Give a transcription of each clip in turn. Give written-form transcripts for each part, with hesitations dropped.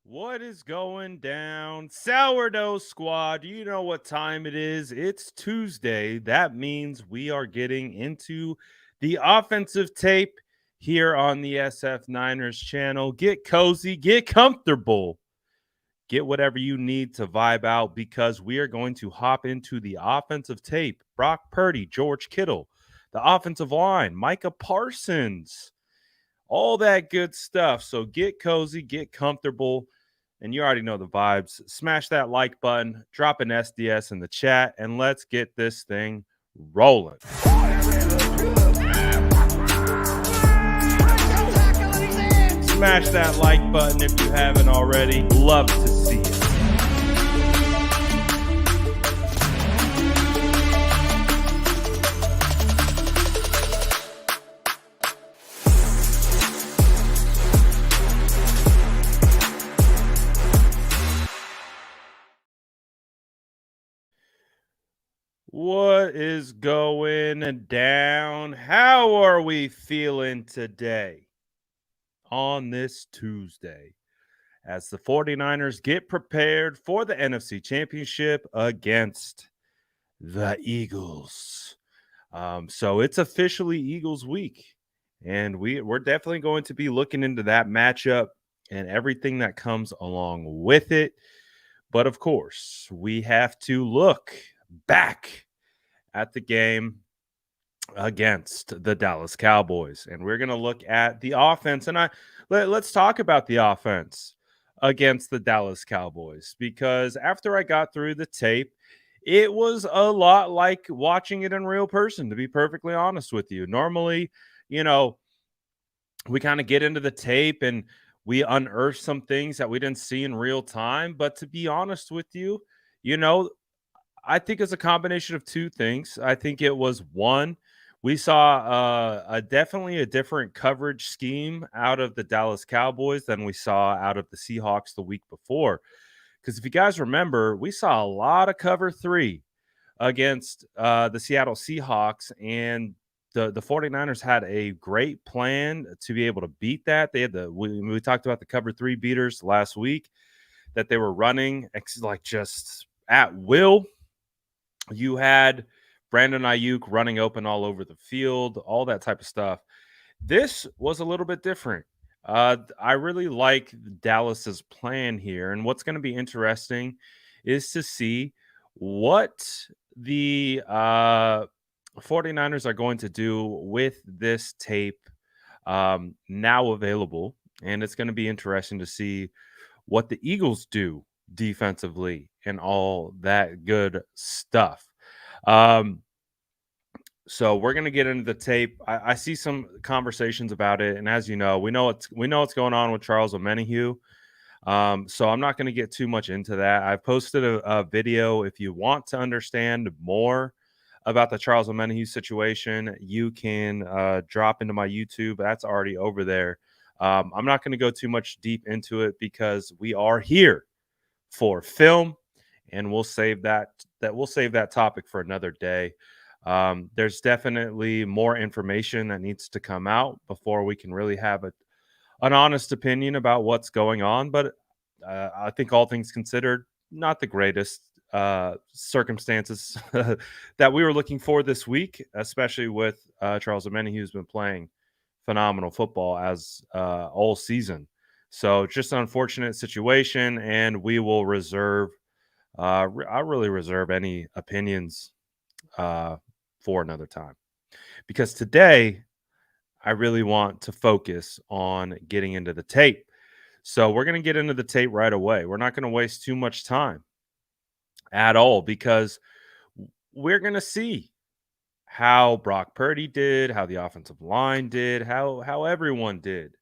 What is going down? Sourdough Squad, you know what time it is. It's Tuesday. That means we are getting into the offensive tape here on the SF Niners channel. Get cozy, get comfortable, get whatever you need to vibe out because we are going to hop into the offensive tape. Brock Purdy, George Kittle, the offensive line, Micah Parsons, all that good stuff. So get cozy, get comfortable, and you already know the vibes. Smash that like button, drop an SDS in the chat, and let's get this thing rolling. Smash that like button if you haven't already. Love to see it. What is going down? How are we feeling today on this Tuesday as the 49ers get prepared for the NFC Championship against the Eagles? So it's officially Eagles week, and we're definitely going to be looking into that matchup and everything that comes along with it. But of course, we have to look back at the game against the Dallas Cowboys, and we're going to look at the offense. And let's talk about the offense against the Dallas Cowboys, because after I got through the tape, it was a lot like watching it in real person, to be perfectly honest with you. Normally, you know, we kind of get into the tape and we unearth some things that we didn't see in real time. But to be honest with you, you know, I think it's a combination of two things. I think it was one, we saw definitely a different coverage scheme out of the Dallas Cowboys than we saw out of the Seahawks the week before. Because if you guys remember, we saw a lot of cover three against the Seattle Seahawks, and the 49ers had a great plan to be able to beat that. They had we talked about the cover three beaters last week that they were running like just at will. You had Brandon Aiyuk running open all over the field, all that type of stuff. This was a little bit different. I really like Dallas's plan here, and what's going to be interesting is to see what the 49ers are going to do with this tape now available, and it's going to be interesting to see what the Eagles do defensively and all that good stuff. So we're gonna get into the tape. I see some conversations about it, and as you know, we know what's going on with Charles Omenihu. So I'm not going to get too much into that. I've posted a video. If you want to understand more about the Charles Omenihu situation, you can drop into my YouTube. That's already over there. I'm not going to go too much deep into it because we are here for film, and we'll save that topic for another day. There's definitely more information that needs to come out before we can really have an honest opinion about what's going on. But I think all things considered, not the greatest circumstances that we were looking for this week, especially with Charles Omenihu, who's been playing phenomenal football as all season. So just an unfortunate situation, and we will reserve. I really reserve any opinions for another time, because today I really want to focus on getting into the tape. So we're going to get into the tape right away. We're not going to waste too much time at all, because we're going to see how Brock Purdy did, how the offensive line did, how everyone did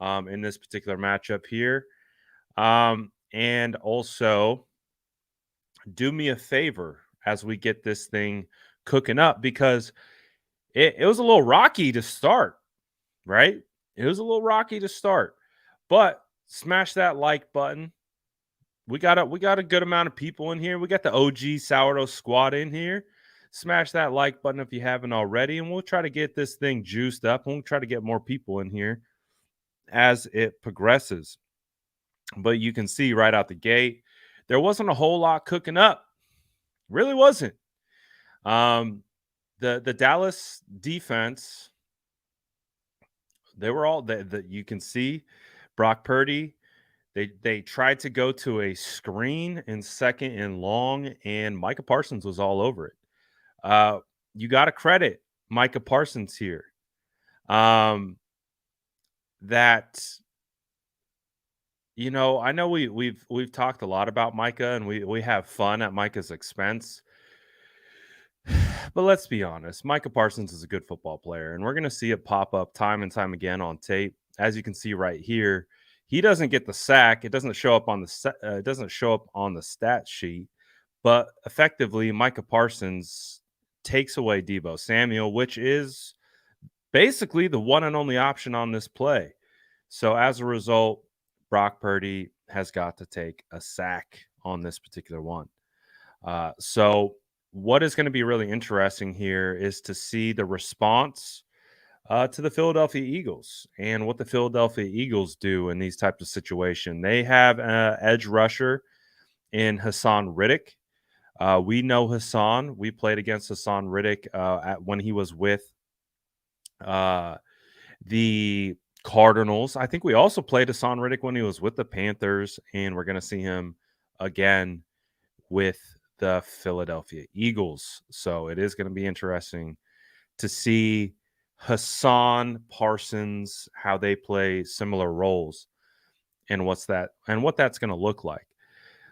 in this particular matchup here. And also, do me a favor as we get this thing cooking up, because it was a little rocky to start, right? It was a little rocky to start, but smash that like button. We got a good amount of people in here. We got the OG Sourdough Squad in here. Smash that like button if you haven't already, and we'll try to get this thing juiced up, and we'll try to get more people in here as it progresses. But you can see right out the gate, there wasn't a whole lot cooking up. Really wasn't. The Dallas defense, they were all that you can see. Brock Purdy, they tried to go to a screen in second and long, and Micah Parsons was all over it. Uh, you got to credit Micah Parsons here. That I know we've talked a lot about Micah, and we have fun at Micah's expense. But let's be honest, Micah Parsons is a good football player, and we're going to see it pop up time and time again on tape. As you can see right here, he doesn't get the sack. It doesn't show up on the stat sheet, but effectively, Micah Parsons takes away Deebo Samuel, which is basically the one and only option on this play. So as a result, Brock Purdy has got to take a sack on this particular one. So what is going to be really interesting here is to see the response to the Philadelphia Eagles and what the Philadelphia Eagles do in these types of situations. They have an edge rusher in Hassan Riddick. We know Hassan. We played against Hassan Riddick when he was with the Cardinals. I think we also played Hassan Riddick when he was with the Panthers, and we're going to see him again with the Philadelphia Eagles. So it is going to be interesting to see Hassan Parsons, how they play similar roles and what that's going to look like.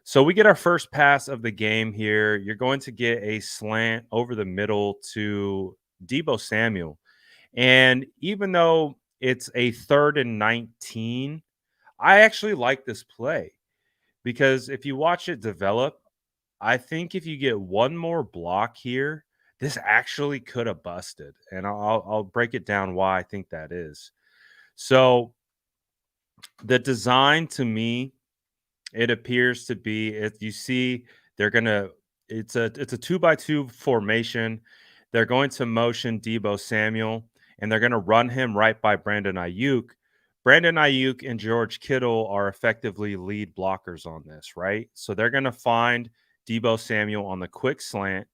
So we get our first pass of the game here. You're going to get a slant over the middle to Deebo Samuel. And even though it's a 3rd and 19, I actually like this play because if you watch it develop, I think if you get one more block here, this actually could have busted. And I'll break it down why I think that is. So the design to me, it appears to be, if you see, it's a 2-by-2 formation. They're going to motion Deebo Samuel, and they're going to run him right by Brandon Aiyuk. Brandon Aiyuk and George Kittle are effectively lead blockers on this, right? So they're going to find Deebo Samuel on the quick slant.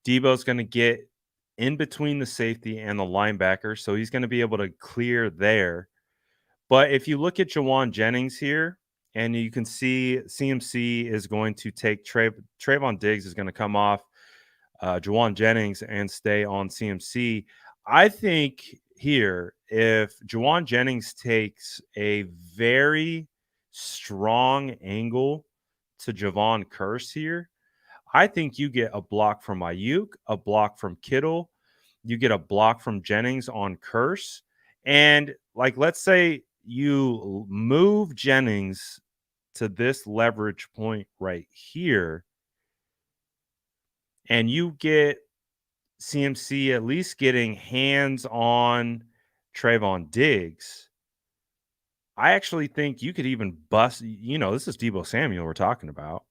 Deebo's going to get in between the safety and the linebacker, so he's going to be able to clear there. But if you look at Jawan Jennings here, and you can see CMC is going to take Trayvon Diggs is going to come off Jawan Jennings and stay on CMC. I think here, if Jawan Jennings takes a very strong angle to Javon Curse here, I think you get a block from Aiyuk, a block from Kittle, you get a block from Jennings on Curse, and let's say you move Jennings to this leverage point right here, and you get CMC at least getting hands on Trayvon Diggs. I actually think you could even bust, this is Deebo Samuel we're talking about.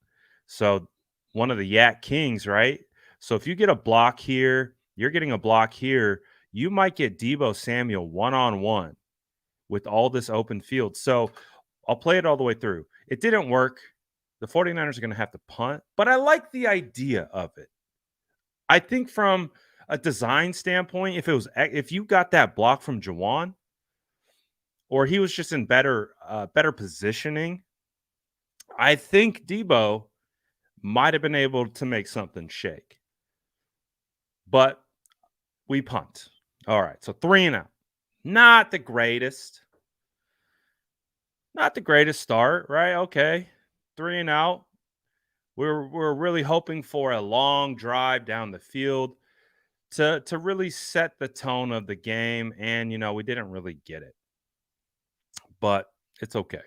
So one of the Yak Kings, right? So if you get a block here, you're getting a block here, you might get Deebo Samuel one-on-one with all this open field. So I'll play it all the way through. It didn't work. The 49ers are going to have to punt, but I like the idea of it. I think from a design standpoint, if you got that block from Jawan, or he was just in better positioning, I think Deebo might have been able to make something shake. But we punt. All right, so 3 and out. Not the greatest start, right? Okay, 3 and out. We're really hoping for a long drive down the field to really set the tone of the game, and we didn't really get it, but it's okay.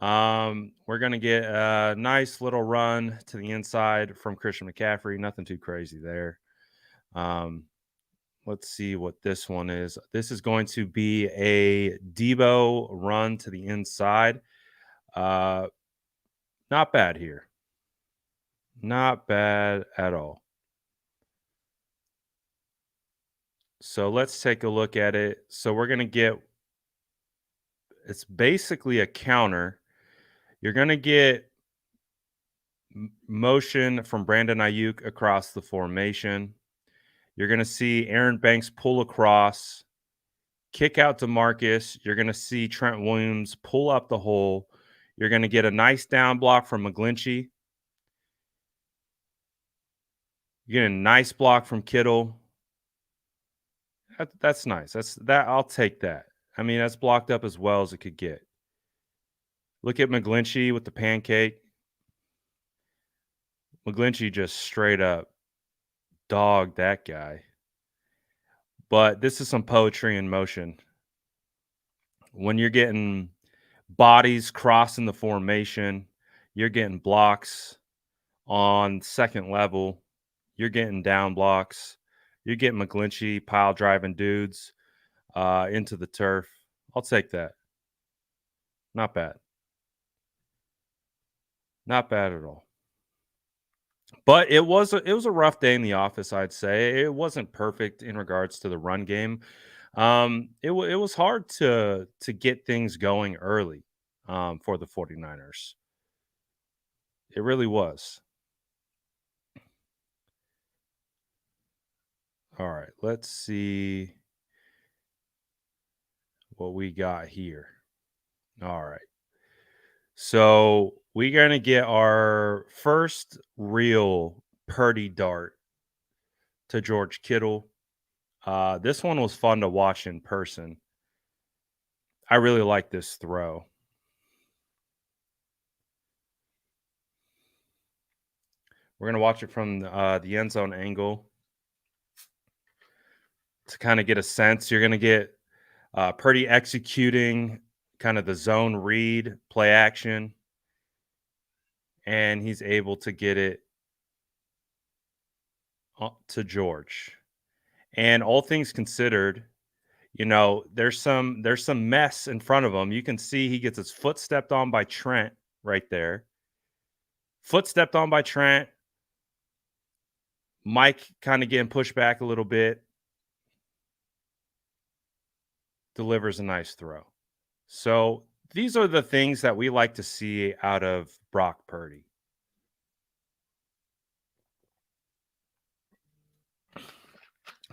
We're gonna get a nice little run to the inside from Christian McCaffrey. Nothing too crazy there. Let's see what this one is. This is going to be a Deebo run to the inside. Not bad here. Not bad at all. So let's take a look at it. So we're going to get It's basically a counter. You're going to get motion from Brandon Aiyuk across the formation. You're going to see Aaron Banks pull across, kick out to Marcus. You're going to see Trent Williams pull up the hole. You're going to get a nice down block from McGlinchey. You get a nice block from Kittle. That's nice. I'll take that. I mean, that's blocked up as well as it could get. Look at McGlinchey with the pancake. McGlinchey just straight up dogged that guy. But this is some poetry in motion. When you're getting bodies crossing the formation, you're getting blocks on second level, you're getting down blocks, you're getting McGlinchey pile driving dudes into the turf. I'll take that. Not bad. Not bad at all. But it was a rough day in the office, I'd say. It wasn't perfect in regards to the run game. It was hard to get things going early for the 49ers. It really was. All right, let's see what we got here. All right. So we're going to get our first real Purdy dart to George Kittle. This one was fun to watch in person. I really like this throw. We're going to watch it from the end zone angle to kind of get a sense. You're going to get Purdy executing kind of the zone read, play action, and he's able to get it to George. And all things considered, you know, there's some mess in front of him. You can see he gets his foot stepped on by Trent right there. Foot stepped on by Trent. Mike kind of getting pushed back a little bit. Delivers a nice throw. So these are the things that we like to see out of Brock Purdy.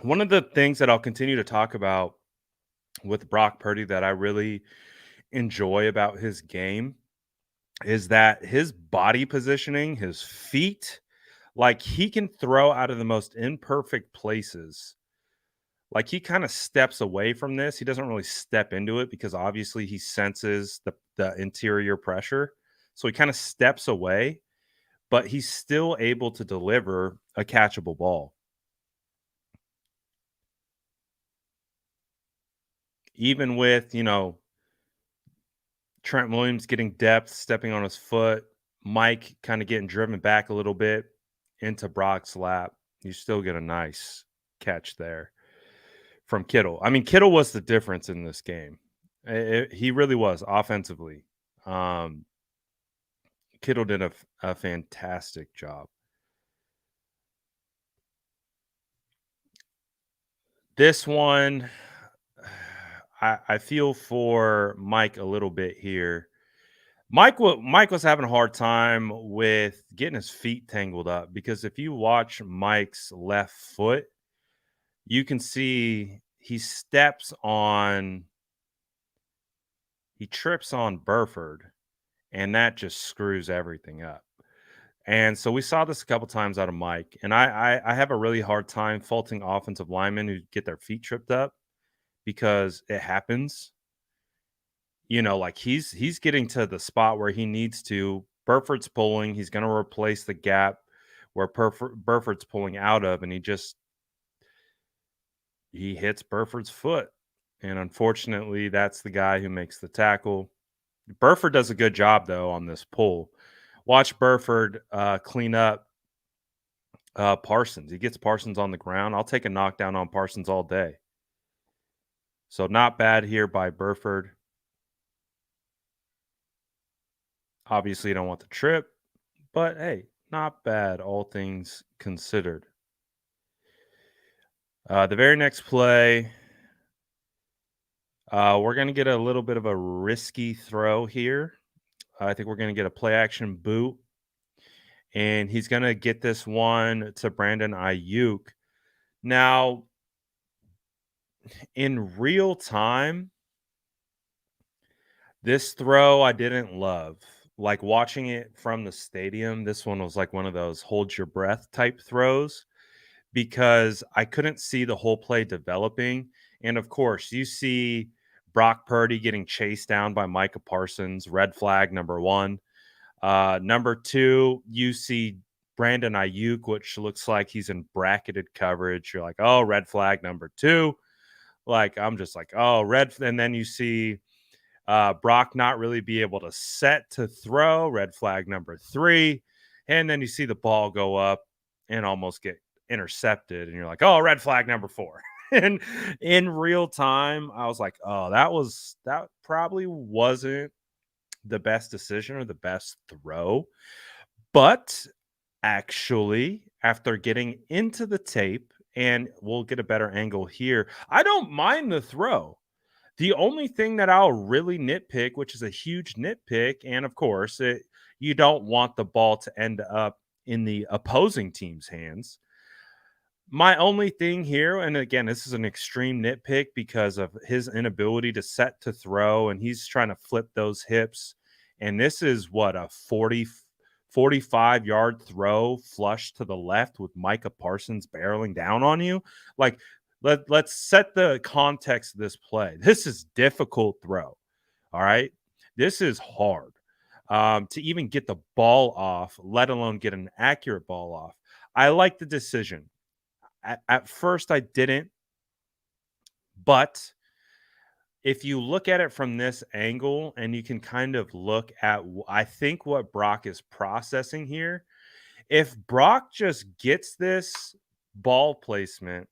One of the things that I'll continue to talk about with Brock Purdy that I really enjoy about his game is that his body positioning, his feet, like he can throw out of the most imperfect places. Like he kind of steps away from this. He doesn't really step into it because obviously he senses the interior pressure. So he kind of steps away, but he's still able to deliver a catchable ball. Even with, you know, Trent Williams getting depth, stepping on his foot, Mike kind of getting driven back a little bit into Brock's lap, you still get a nice catch there from Kittle. I mean, Kittle was the difference in this game. He really was offensively. Kittle did a fantastic job. This one, I feel for Mike a little bit here. Mike was having a hard time with getting his feet tangled up because if you watch Mike's left foot, you can see he trips on Burford, and that just screws everything up. And so we saw this a couple times out of Mike, and I have a really hard time faulting offensive linemen who get their feet tripped up because it happens. You know, like he's getting to the spot where he needs to. Burford's pulling. He's going to replace the gap where Burford's pulling out of, and he hits Burford's foot. And unfortunately, that's the guy who makes the tackle. Burford does a good job, though, on this pull. Watch Burford clean up Parsons. He gets Parsons on the ground. I'll take a knockdown on Parsons all day. So not bad here by Burford. Obviously, you don't want the trip, but hey, not bad, all things considered. The very next play, We're going to get a little bit of a risky throw here. I think we're going to get a play action boot, and he's going to get this one to Brandon Aiyuk. Now, in real time, this throw I didn't love. Like watching it from the stadium, this one was like one of those hold your breath type throws because I couldn't see the whole play developing. And of course, you see Brock Purdy getting chased down by Micah Parsons, red flag number one. Number two, you see Brandon Aiyuk, which looks like he's in bracketed coverage. You're like, oh, red flag number two. Like, I'm just like, oh, red. And then you see Brock not really be able to set to throw, red flag number three. And then you see the ball go up and almost get intercepted. And you're like, oh, red flag number four. And in real time, I was like, oh, that probably wasn't the best decision or the best throw. But actually, after getting into the tape, and we'll get a better angle here, I don't mind the throw. The only thing that I'll really nitpick, which is a huge nitpick, and of course, you don't want the ball to end up in the opposing team's hands. My only thing here, and again, this is an extreme nitpick because of his inability to set to throw, and he's trying to flip those hips. And this is what a 45-yard throw flush to the left with Micah Parsons barreling down on you. Like, let's set the context of this play. This is difficult throw. All right. This is hard to even get the ball off, let alone get an accurate ball off. I like the decision. At first, I didn't, but if you look at it from this angle and you can kind of look at, I think what Brock is processing here, if Brock just gets this ball placement,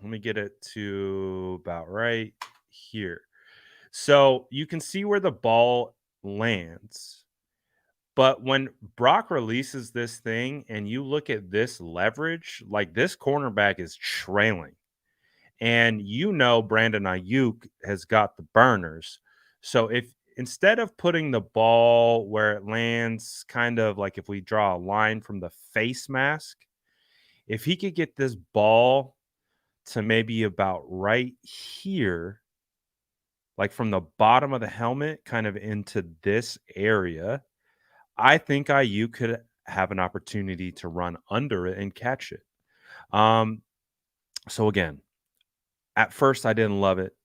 let me get it to about right here. So you can see where the ball lands. But when Brock releases this thing and you look at this leverage, like this cornerback is trailing. And you know Brandon Aiyuk has got the burners. So if instead of putting the ball where it lands, kind of like if we draw a line from the face mask, if he could get this ball to maybe about right here, like from the bottom of the helmet, kind of into this area, I think Aiyuk could have an opportunity to run under it and catch it. So again, at first I didn't love it.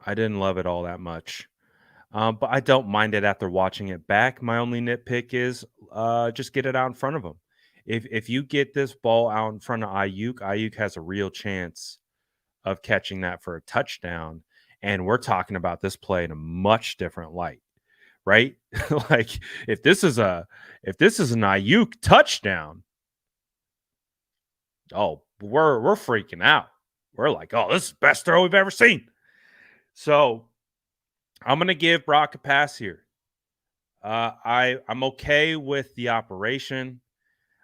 I didn't love it all that much. But I don't mind it after watching it back. My only nitpick is just get it out in front of him. If you get this ball out in front of Aiyuk has a real chance of catching that for a touchdown. And we're talking about this play in a much different light, right? Like if this is an Aiyuk touchdown, oh, we're freaking out. We're like, oh, this is the best throw we've ever seen. So I'm gonna give Brock a pass here. I'm okay with the operation.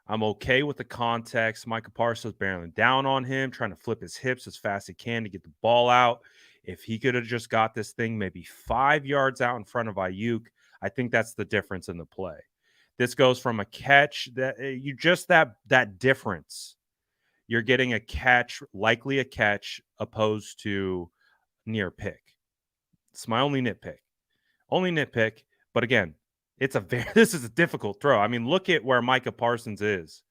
I'm okay with the context. Micah Parsons barreling down on him, trying to flip his hips as fast as he can to get the ball out. If he could have just got this thing maybe 5 yards out in front of Aiyuk, I think that's the difference in the play. This goes from a catch that you just that difference. You're getting a catch, likely a catch, opposed to near pick. It's my only nitpick. Only nitpick. But again, this is a difficult throw. I mean, look at where Micah Parsons is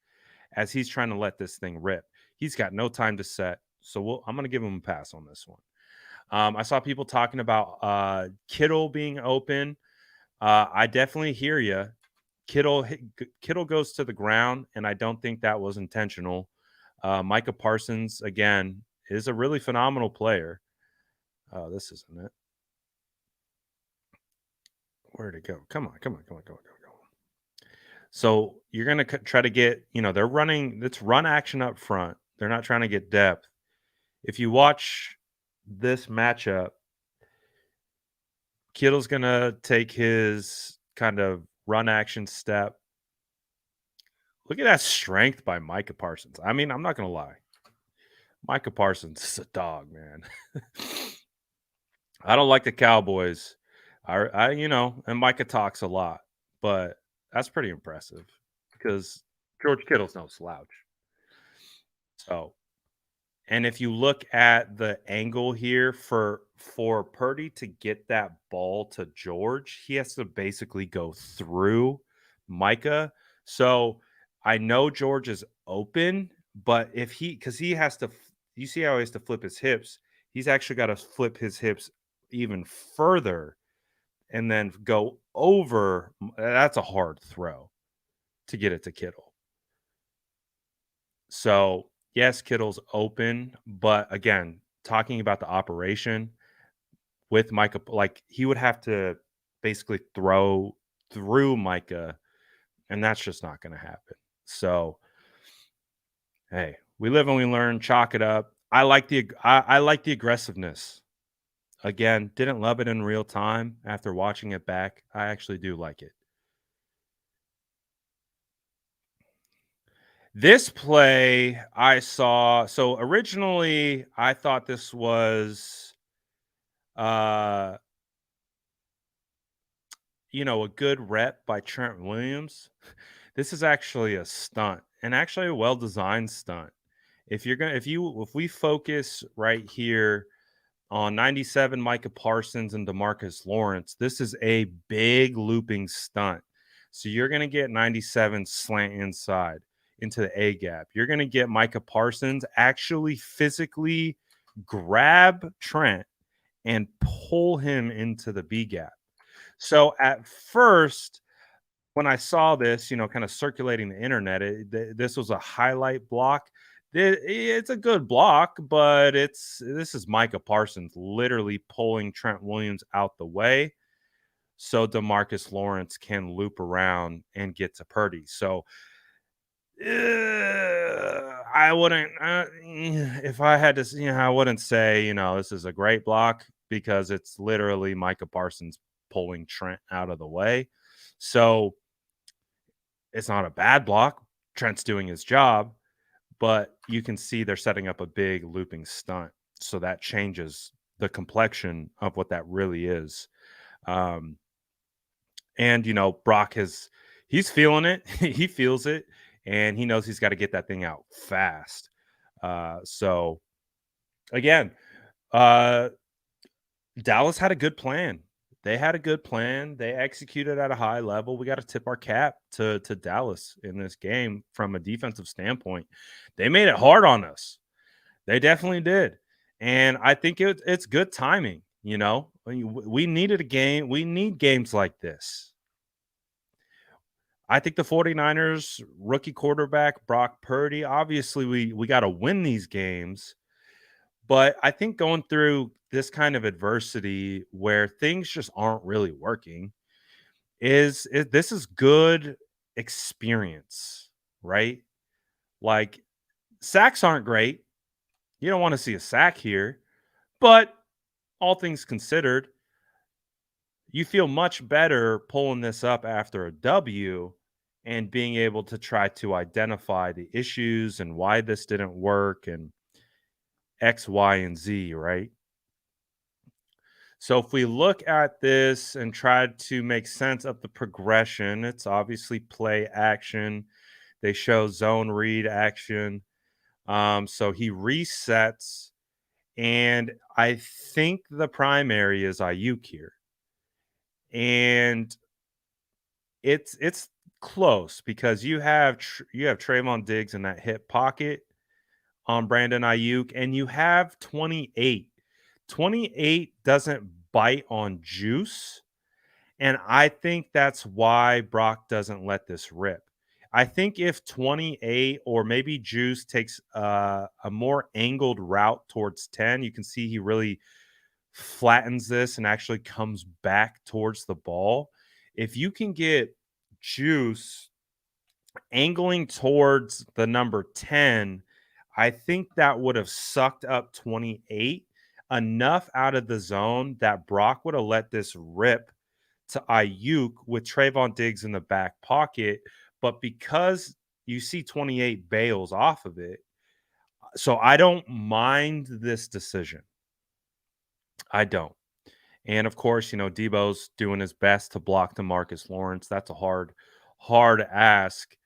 as he's trying to let this thing rip. He's got no time to set. So I'm going to give him a pass on this one. I saw people talking about Kittle being open. I definitely hear you. Kittle goes to the ground, and I don't think that was intentional. Micah Parsons, again, is a really phenomenal player. This isn't it. Where'd it go? Come on. So you're going to try to get, they're running, it's run action up front. They're not trying to get depth. If you watch this matchup, Kittle's going to take his kind of run action step. Look at that strength by Micah Parsons. I mean, I'm not going to lie. Micah Parsons is a dog, man. I don't like the Cowboys. And Micah talks a lot, but that's pretty impressive because George Kittle's no slouch. So, and if you look at the angle here for Purdy to get that ball to George, he has to basically go through Micah. So I know George is open, but if because he has to, you see how he has to flip his hips. He's actually got to flip his hips even further and then go over. That's a hard throw to get it to Kittle. So, yes, Kittle's open, but again, talking about the operation with Micah, like he would have to basically throw through Micah, and that's just not going to happen. So, hey, we live and we learn. Chalk it up. I like the aggressiveness. Again, didn't love it in real time. After watching it back, I actually do like it. This play I saw. So originally, I thought this was uh a good rep by Trent Williams. This is actually a stunt, and actually a well-designed stunt. If we focus right here on 97 Micah Parsons and DeMarcus Lawrence, this is a big looping stunt. So you're going to get 97 slant inside into the A gap. You're going to get Micah Parsons actually physically grab Trent and pull him into the B gap. So at first, when I saw this, kind of circulating the internet, this was a highlight block. It's a good block, but this is Micah Parsons literally pulling Trent Williams out the way so DeMarcus Lawrence can loop around and get to Purdy. So I wouldn't, if I had to, I wouldn't say, this is a great block because it's literally Micah Parsons pulling Trent out of the way. So it's not a bad block. Trent's doing his job, but you can see they're setting up a big looping stunt. So that changes the complexion of what that really is. Um, and Brock he's feeling it. He feels it, and he knows he's got to get that thing out fast. So again, uh, Dallas had a good plan. They had a good plan. They executed at a high level. We got to tip our cap to Dallas in this game from a defensive standpoint. They made it hard on us. They definitely did. And I think it's good timing. We needed a game. We need games like this. I think the 49ers rookie quarterback, Brock Purdy, obviously we got to win these games. But I think going through this kind of adversity where things just aren't really working this is good experience, right? Like sacks aren't great. You don't want to see a sack here, but all things considered, you feel much better pulling this up after a W and being able to try to identify the issues and why this didn't work and X, Y, and Z, right? So if we look at this and try to make sense of the progression, it's obviously play action. They show zone read action. So he resets, and I think the primary is Aiyuk here. And it's close because you have Trayvon Diggs in that hip pocket on Brandon Aiyuk, and you have 28. 28 doesn't bite on juice, and I think that's why Brock doesn't let this rip. I think if 28 or maybe Juice takes a more angled route towards 10, you can see he really flattens this and actually comes back towards the ball. If you can get Juice angling towards the number 10, I think that would have sucked up 28 enough out of the zone that Brock would have let this rip to Aiyuk with Trayvon Diggs in the back pocket. But because you see 28 bails off of it, so I don't mind this decision. I don't. And of course, Debo's doing his best to block DeMarcus Lawrence. That's a hard ask.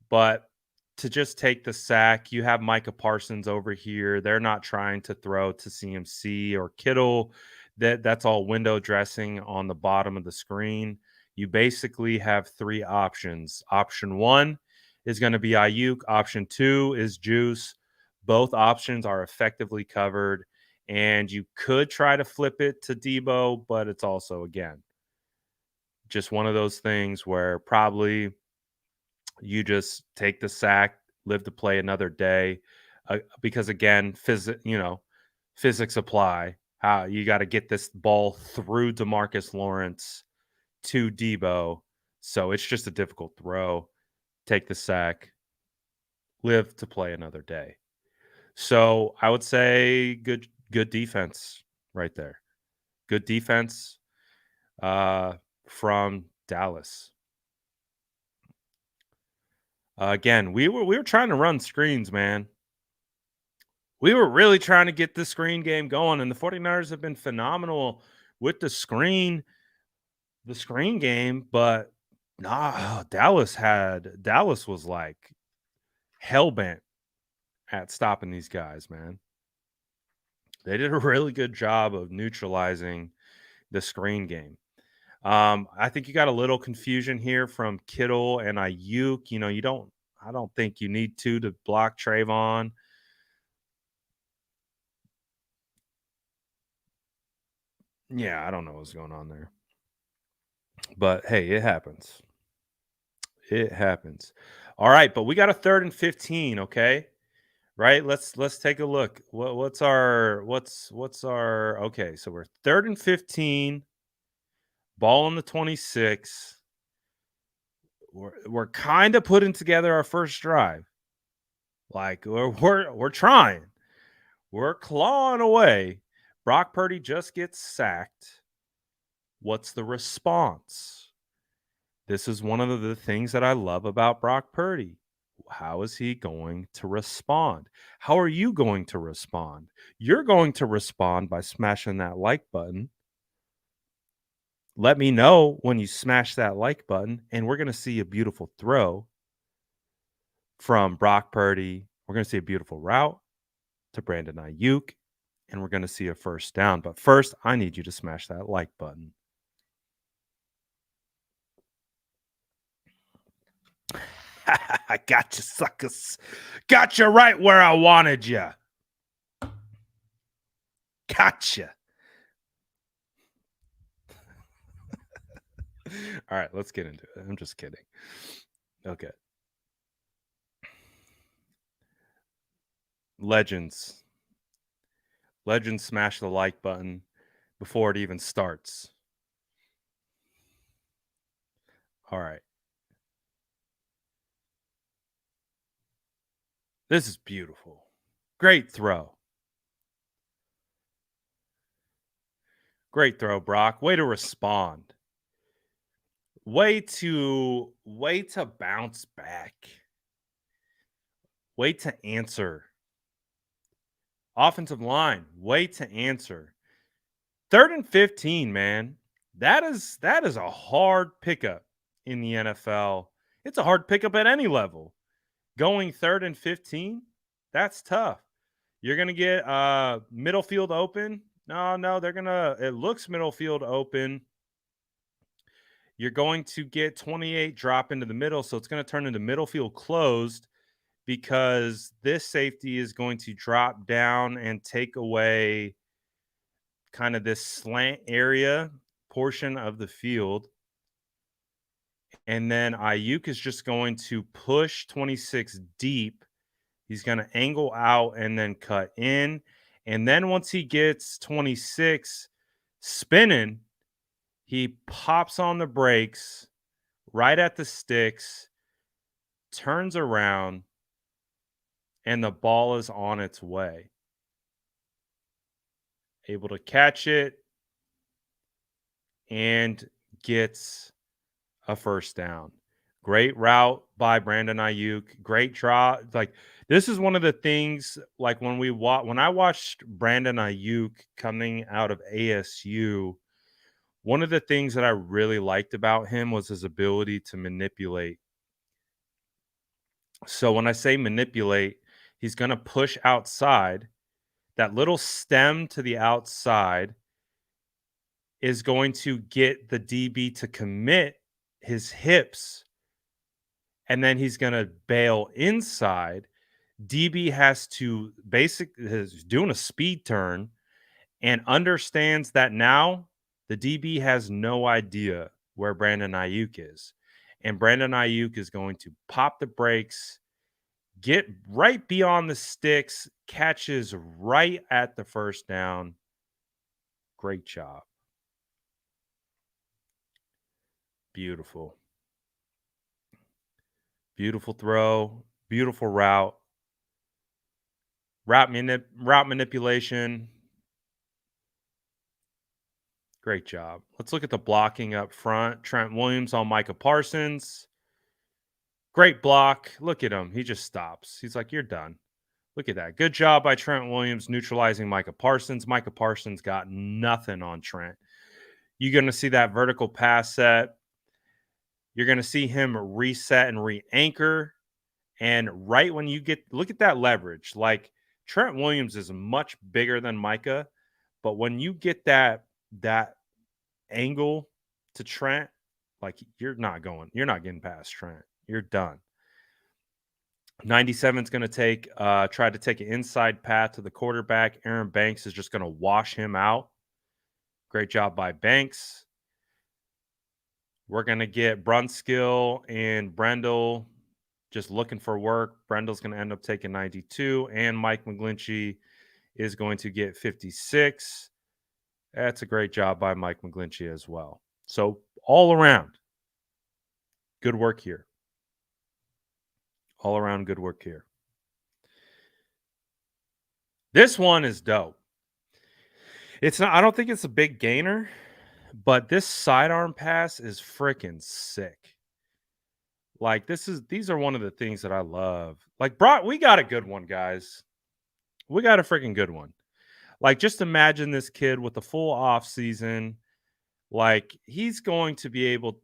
But to just take the sack, you have Micah Parsons over here. They're not trying to throw to CMC or Kittle. That's all window dressing on the bottom of the screen. You basically have three options. Option one is going to be Aiyuk. Option two is Juice. Both options are effectively covered. And you could try to flip it to Debo, but it's also, again, just one of those things where probably you just take the sack, live to play another day, because again, physics apply. How you got to get this ball through DeMarcus Lawrence to Debo, so it's just a difficult throw. Take the sack, live to play another day. So I would say good defense right there. Good defense from Dallas. Again, we were trying to run screens, man. We were really trying to get the screen game going, and the 49ers have been phenomenal with the screen game, but Dallas was like hell-bent at stopping these guys, man. They did a really good job of neutralizing the screen game. I think you got a little confusion here from Kittle and Aiyuk. I don't think you need to block Trayvon. Yeah, I don't know what's going on there. But hey, it happens. It happens. All right, but we got a 3rd and 15, okay? Right? Let's take a look. What's our okay, so we're 3rd and 15, ball on the 26. We're kind of putting together our first drive. Like we're trying. We're clawing away. Brock Purdy just gets sacked. What's the response? This is one of the things that I love about Brock Purdy. How is he going to respond? How are you going to respond? You're going to respond by smashing that like button. Let me know when you smash that like button, and we're going to see a beautiful throw from Brock Purdy. We're going to see a beautiful route to Brandon Aiyuk, and we're going to see a first down. But first, I need you to smash that like button. I got you, suckers. Got you right where I wanted you. Gotcha. All right, let's get into it. I'm just kidding. Okay. Legends smash the like button before it even starts. All right. This is beautiful. Great throw. Great throw, Brock. Way to respond. Way to bounce back. Way to answer. Offensive line, way to answer. 3rd and 15, man. That is a hard pickup in the NFL. It's a hard pickup at any level. Going 3rd and 15, that's tough. You're going to get middle field open. No, it looks middle field open. You're going to get 28 drop into the middle, so it's going to turn into middle field closed because this safety is going to drop down and take away kind of this slant area portion of the field. And then Aiyuk is just going to push 26 deep. He's going to angle out and then cut in. And then once he gets 26 spinning, he pops on the brakes right at the sticks, turns around, and the ball is on its way. Able to catch it and gets a first down. Great route by Brandon Aiyuk. Great draw. Like, this is one of the things, like when I watched Brandon Aiyuk coming out of ASU, One of the things that I really liked about him was his ability to manipulate. So when I say manipulate, he's going to push outside. That little stem to the outside is going to get the DB to commit his hips, and then he's going to bail inside. DB has to is doing a speed turn and understands that now the DB has no idea where Brandon Aiyuk is. And Brandon Aiyuk is going to pop the brakes, get right beyond the sticks, catches right at the first down. Great job. Beautiful. Beautiful throw, beautiful route manipulation. Great job. Let's look at the blocking up front. Trent Williams on Micah Parsons. Great block. Look at him. He just stops. He's like, "You're done." Look at that. Good job by Trent Williams neutralizing Micah Parsons. Micah Parsons got nothing on Trent. You're going to see that vertical pass set. You're going to see him reset and re-anchor. And right when you look at that leverage, like Trent Williams is much bigger than Micah, but when you get that angle to Trent, like you're not getting past Trent. You're done. 97 is going to try to take an inside path to the quarterback. Aaron Banks is just going to wash him out. Great job by Banks. We're going to get Brunskill and Brendel just looking for work. Brendel's going to end up taking 92, and Mike McGlinchey is going to get 56. That's a great job by Mike McGlinchey as well. So all around, good work here. All around, good work here. This one is dope. It's not. I don't think it's a big gainer, but this sidearm pass is freaking sick. Like these are one of the things that I love. Like we got a good one, guys. We got a freaking good one. Like just imagine this kid with a full off season. Like he's going to be able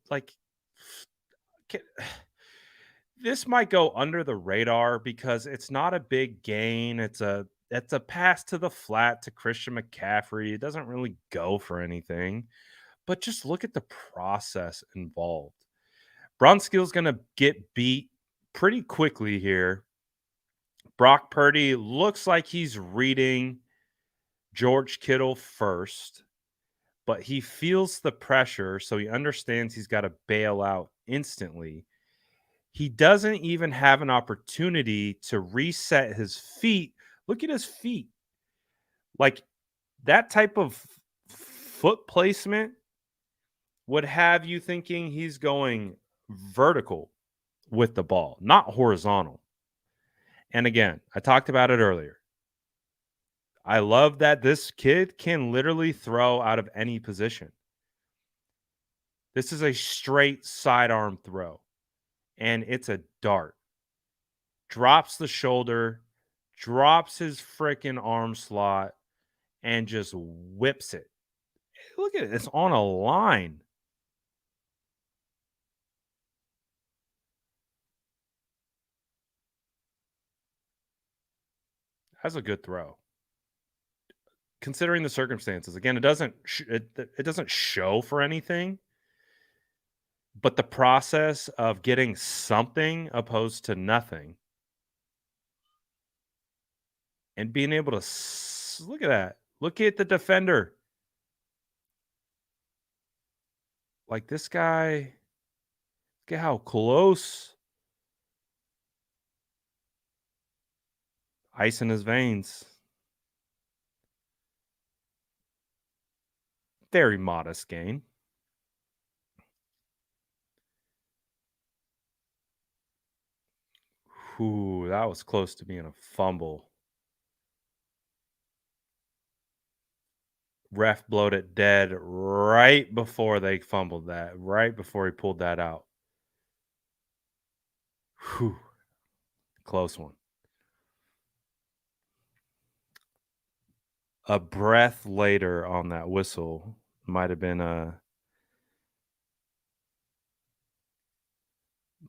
this might go under the radar because it's not a big gain. It's a pass to the flat to Christian McCaffrey. It doesn't really go for anything. But just look at the process involved. Brunskill's going to get beat pretty quickly here. Brock Purdy looks like he's reading George Kittle first, but he feels the pressure, so he understands he's got to bail out instantly. He doesn't even have an opportunity to reset his feet. Look at his feet. Like that type of foot placement would have you thinking he's going vertical with the ball, not horizontal. And again, I talked about it earlier. I love that this kid can literally throw out of any position. This is a straight sidearm throw, and it's a dart. Drops the shoulder, drops his freaking arm slot, and just whips it. Look at it. It's on a line. That's a good throw. Considering the circumstances, again, it doesn't show for anything, but the process of getting something opposed to nothing and being able to look at that. Look at the defender. Like this guy, look at how close. Ice in his veins. Very modest gain. Ooh, that was close to being a fumble. Ref blowed it dead right before they fumbled that, right before he pulled that out. Whew. Close one. A breath later on that whistle might have been a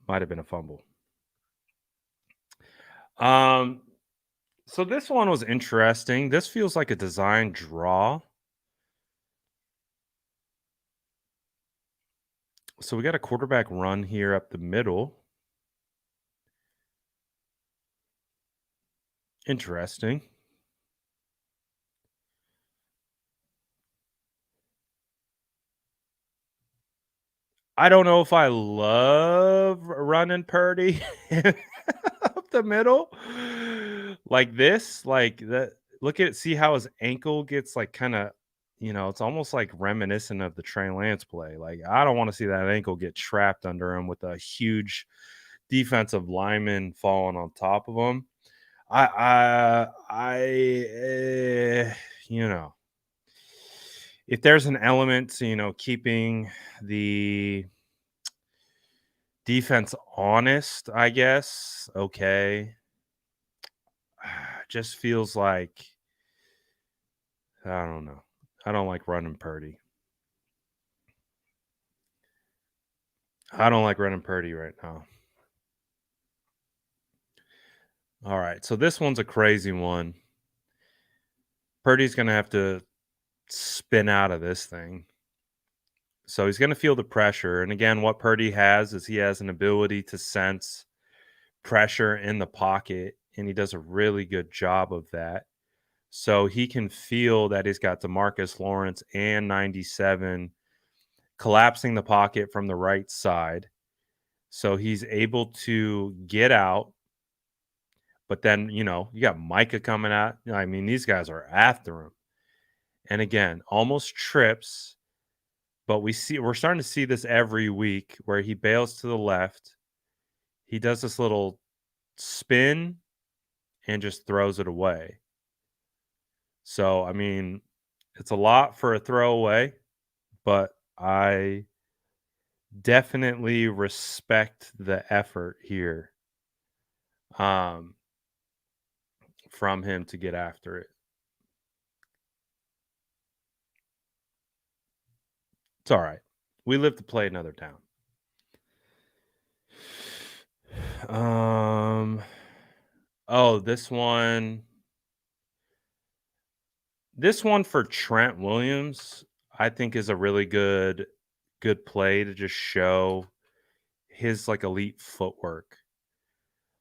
Might have been a fumble. Um, so this one was interesting. This feels like a design draw. So we got a quarterback run here up the middle. Interesting. I don't know if I love running Purdy up the middle like this. Like that. Look at see how his ankle gets like kind of, it's almost like reminiscent of the Trey Lance play. Like I don't want to see that ankle get trapped under him with a huge defensive lineman falling on top of him. I you know, if there's an element to, keeping the defense honest, I guess, okay. Just feels like I don't know. I don't like running Purdy. I don't like running Purdy right now. All right, so this one's a crazy one. Purdy's gonna have to spin out of this thing. So he's going to feel the pressure. And again, what Purdy has is he has an ability to sense pressure in the pocket, and he does a really good job of that. So he can feel that he's got DeMarcus Lawrence and 97 collapsing the pocket from the right side. So he's able to get out. But then, you got Micah coming out. I mean, these guys are after him. And again, almost trips. But we're starting to see this every week where he bails to the left. He does this little spin and just throws it away. So, I mean, it's a lot for a throwaway, but I definitely respect the effort here um, from him to get after it. It's all right. We live to play another down. Oh, this one for Trent Williams, I think is a really good play to just show his like elite footwork.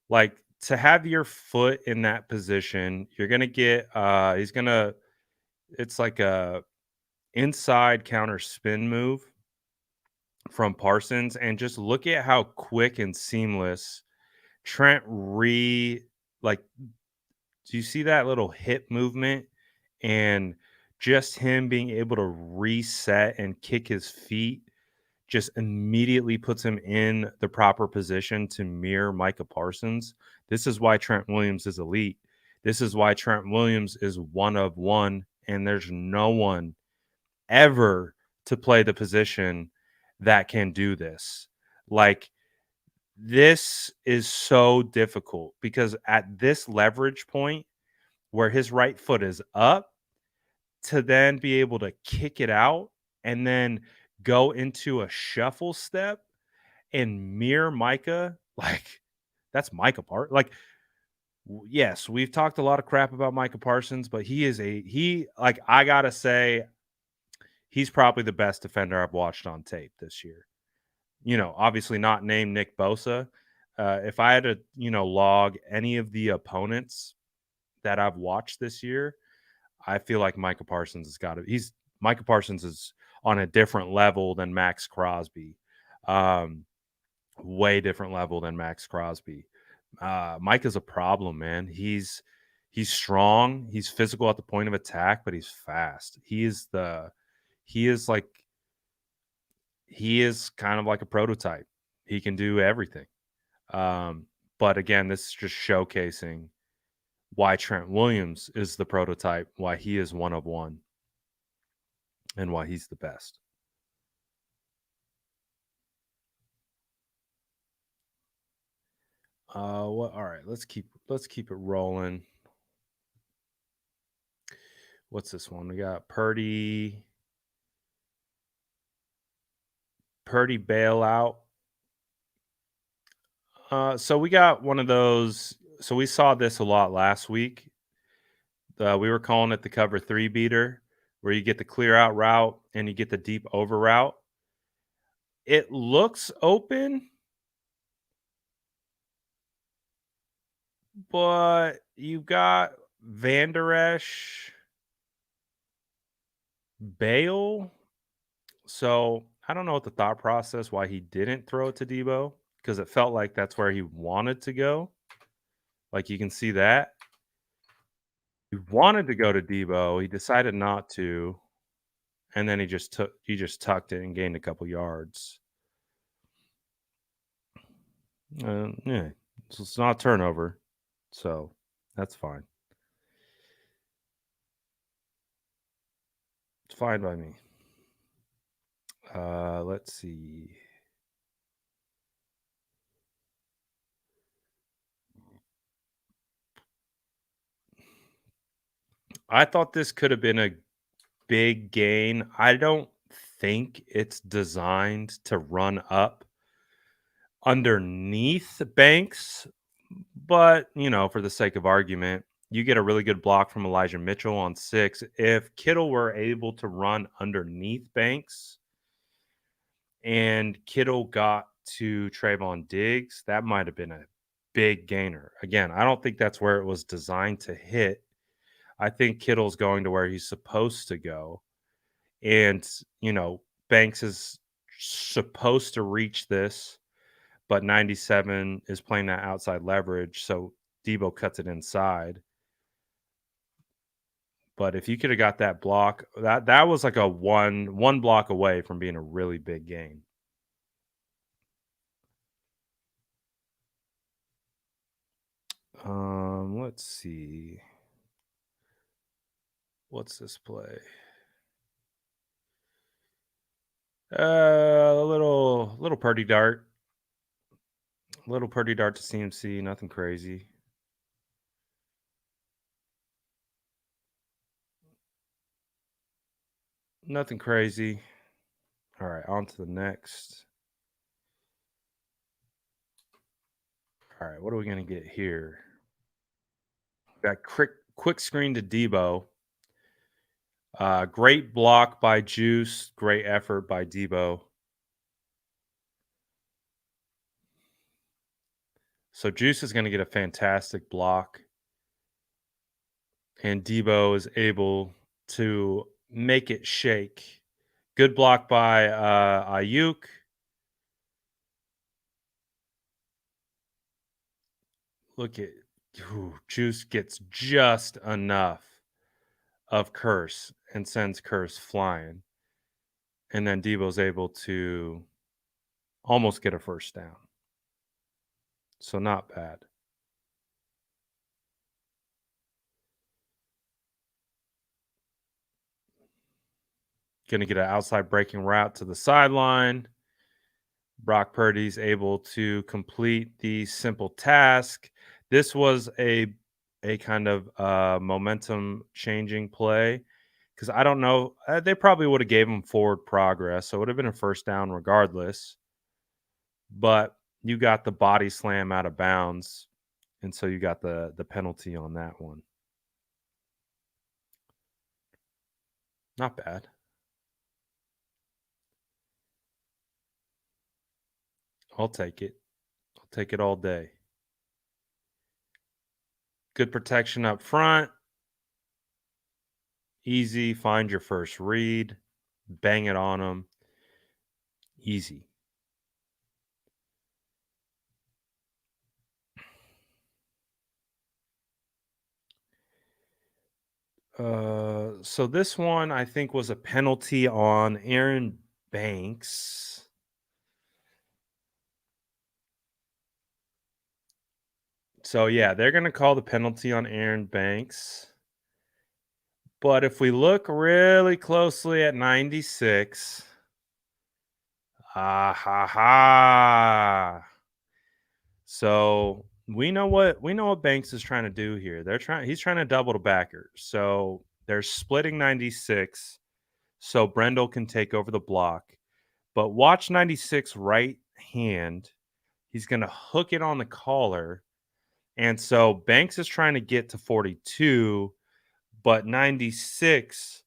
Like to have your foot in that position, you're gonna get it's like a inside counter spin move from Parsons, and just look at how quick and seamless Trent like do you see that little hip movement and just him being able to reset and kick his feet just immediately puts him in the proper position to mirror Micah Parsons. This is why Trent Williams is elite. This is why Trent Williams is one of one, and there's no one ever to play the position that can do this. Like, this is so difficult because at this leverage point where his right foot is up, to then be able to kick it out and then go into a shuffle step and mirror Micah, like that's Micah Part. Like, yes, we've talked a lot of crap about Micah Parsons, but I gotta say, he's probably the best defender I've watched on tape this year. Obviously not named Nick Bosa. If I had to, log any of the opponents that I've watched this year, I feel like Micah Parsons has got it. Micah Parsons is on a different level than Max Crosby. Way different level than Max Crosby. Micah's a problem, man. He's strong, he's physical at the point of attack, but he's fast. He is kind of like a prototype. He can do everything. But again, this is just showcasing why Trent Williams is the prototype, why he is one of one, and why he's the best. All right, let's keep it rolling. What's this one? We got Purdy bailout. So we got one of those. So we saw this a lot last week. We were calling it the cover three beater, where you get the clear out route and you get the deep over route. It looks open, but you've got Van Der Esch, Bale. So I don't know what the thought process why he didn't throw it to Debo, because it felt like that's where he wanted to go. Like you can see that. He wanted to go to Debo. He decided not to. And then he just tucked it and gained a couple yards. Yeah. So it's not a turnover. So that's fine. It's fine by me. Let's see. I thought this could have been a big gain. I don't think it's designed to run up underneath Banks, but for the sake of argument, you get a really good block from Elijah Mitchell on 6. If Kittle were able to run underneath Banks and Kittle got to Trayvon Diggs, that might have been a big gainer. Again, I don't think that's where it was designed to hit. I think Kittle's going to where he's supposed to go. And, Banks is supposed to reach this, but 97 is playing that outside leverage. So Debo cuts it inside. But if you could have got that block, that was like a one block away from being a really big gain. Let's see. What's this play? A little Purdy dart. Little Purdy dart to CMC, nothing crazy. Nothing crazy. All right, on to the next. All right, what are we going to get here? Got quick screen to Debo. Great block by Juice. Great effort by Debo. So Juice is going to get a fantastic block. And Debo is able to make it shake. Good block by Aiyuk. Look at Juice gets just enough of Curse and sends Curse flying. And then Debo's able to almost get a first down. So not bad. Going to get an outside breaking route to the sideline. Brock Purdy's able to complete the simple task. This was a kind of momentum changing play, because I don't know. They probably would have gave him forward progress, so it would have been a first down regardless. But you got the body slam out of bounds, and so you got the penalty on that one. Not bad. I'll take it. I'll take it all day. Good protection up front. Easy. Find your first read. Bang it on them. Easy. So this one I think was a penalty on Aaron Banks. So yeah, they're going to call the penalty on Aaron Banks. But if we look really closely at 96, so we know what Banks is trying to do here. He's trying to double the backer. So they're splitting 96 so Brendel can take over the block. But watch 96 right hand He's going to hook it on the collar. And so Banks is trying to get to 42, but 96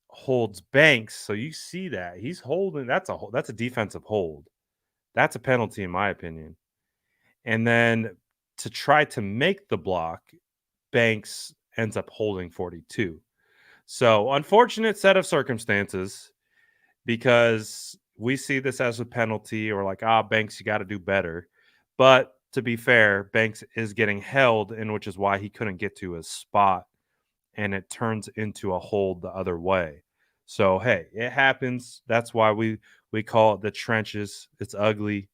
holds Banks. So you see that he's holding. That's a defensive hold. That's a penalty in my opinion. And then to try to make the block, Banks ends up holding 42. So unfortunate set of circumstances because we see this as a penalty or like, Banks, you got to do better. But to be fair, Banks is getting held, and which is why he couldn't get to his spot, and it turns into a hold the other way. So hey, it happens. That's why we call it the trenches. It's ugly.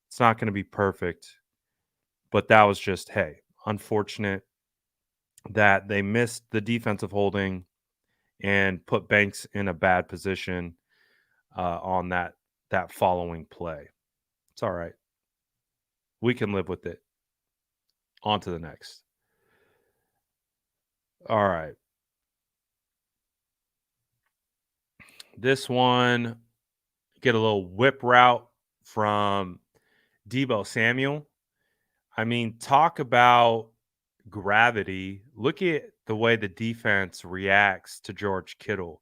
It's not going to be perfect, but that was just unfortunate that they missed the defensive holding and put Banks in a bad position on that following play. It's all right. We can live with it. On to the next. All right. This one, get a little whip route from Deebo Samuel. I mean, talk about gravity. Look at the way the defense reacts to George Kittle.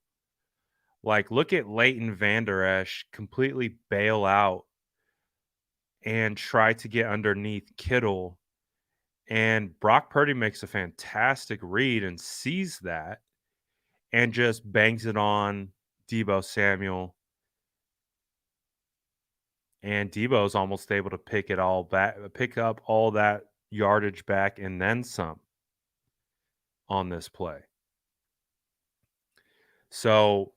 Like, look at Leighton Vander Esch completely bail out and try to get underneath Kittle. And Brock Purdy makes a fantastic read and sees that and just bangs it on Deebo Samuel. And Deebo's almost able to pick up all that yardage back and then some on this play. So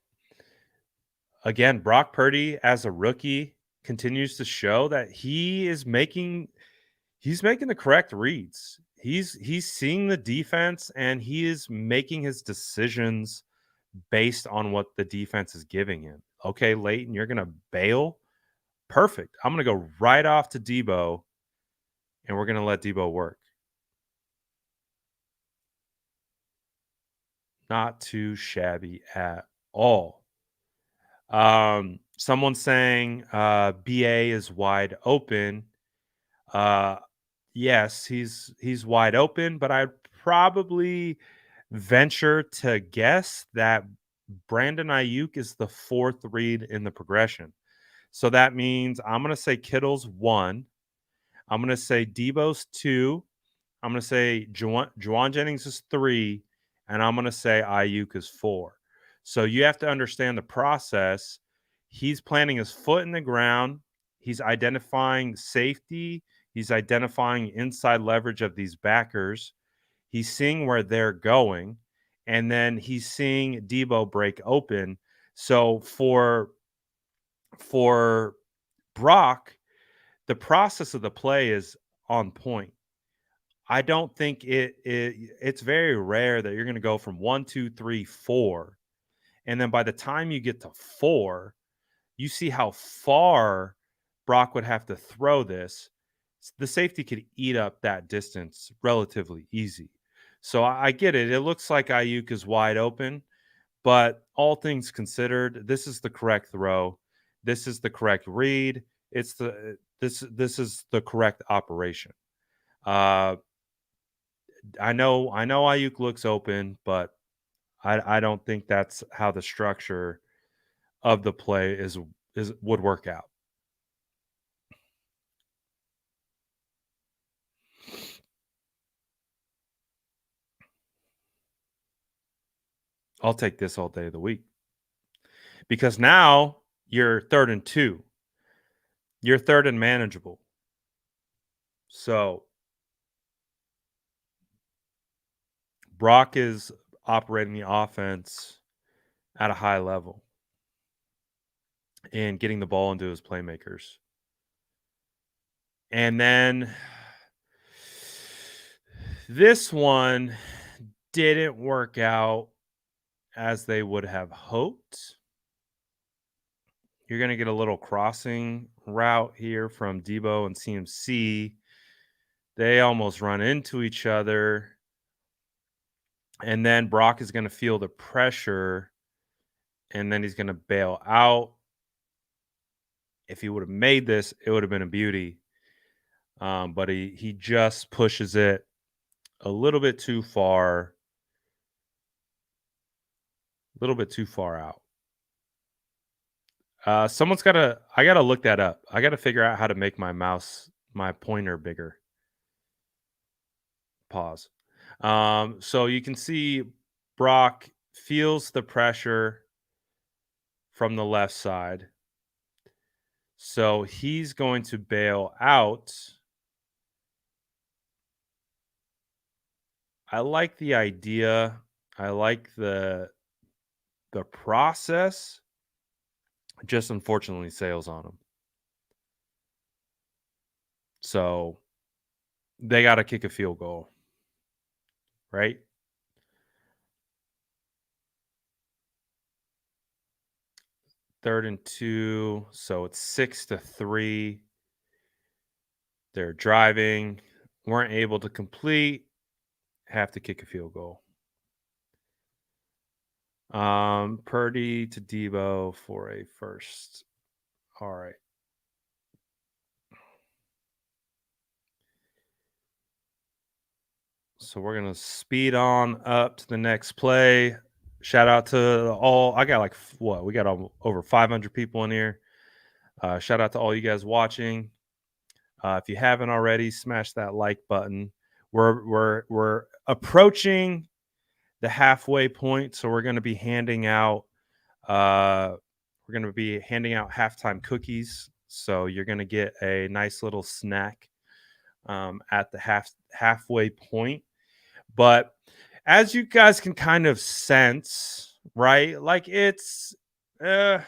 again, Brock Purdy as a rookie continues to show that he's making the correct reads. He's seeing the defense and he is making his decisions based on what the defense is giving him. Okay, Leighton, you're going to bail. Perfect. I'm going to go right off to Deebo and we're going to let Deebo work. Not too shabby at all. Someone saying BA is wide open. Yes, he's wide open, but I'd probably venture to guess that Brandon Aiyuk is the fourth read in the progression. So that means I'm going to say Kittle's 1. I'm going to say Deebo's 2. I'm going to say Juwan Jennings is 3. And I'm going to say Aiyuk is 4. So you have to understand the process. He's planting his foot in the ground. He's identifying safety. He's identifying inside leverage of these backers. He's seeing where they're going. And then he's seeing Deebo break open. So for Brock, the process of the play is on point. I don't think it's very rare that you're going to go from 1, 2, 3, 4. And then by the time you get to 4, you see how far Brock would have to throw this. The safety could eat up that distance relatively easy. So I get it. It looks like Aiyuk is wide open, but all things considered, this is the correct throw. This is the correct read. This is the correct operation. I know Aiyuk looks open, but I don't think that's how the structure of the play would work out. I'll take this all day of the week. Because now you're 3rd and 2. You're 3rd and manageable. So Brock is operating the offense at a high level and getting the ball into his playmakers. And then this one didn't work out as they would have hoped. You're going to get a little crossing route here from Deebo and CMC. They almost run into each other. And then Brock is going to feel the pressure, and then he's going to bail out. If he would have made this, it would have been a beauty. but he just pushes it a little bit too far, out. I gotta look that up. I gotta figure out how to make my pointer bigger. Pause. So you can see Brock feels the pressure from the left side. So he's going to bail out. I like the idea. I like the process. Just unfortunately sails on him. So they got to kick a field goal, right? Third and 2. So it's 6-3. They're driving, weren't able to complete, have to kick a field goal. Purdy to Debo for a first. All right. So we're gonna speed on up to the next play. Shout out to all. I got like what? We got over 500 people in here. Shout out to all you guys watching. If you haven't already, smash that like button. We're approaching the halfway point, so we're going to be handing out halftime cookies. So you're going to get a nice little snack at the halfway point. But as you guys can kind of sense, right? Like we're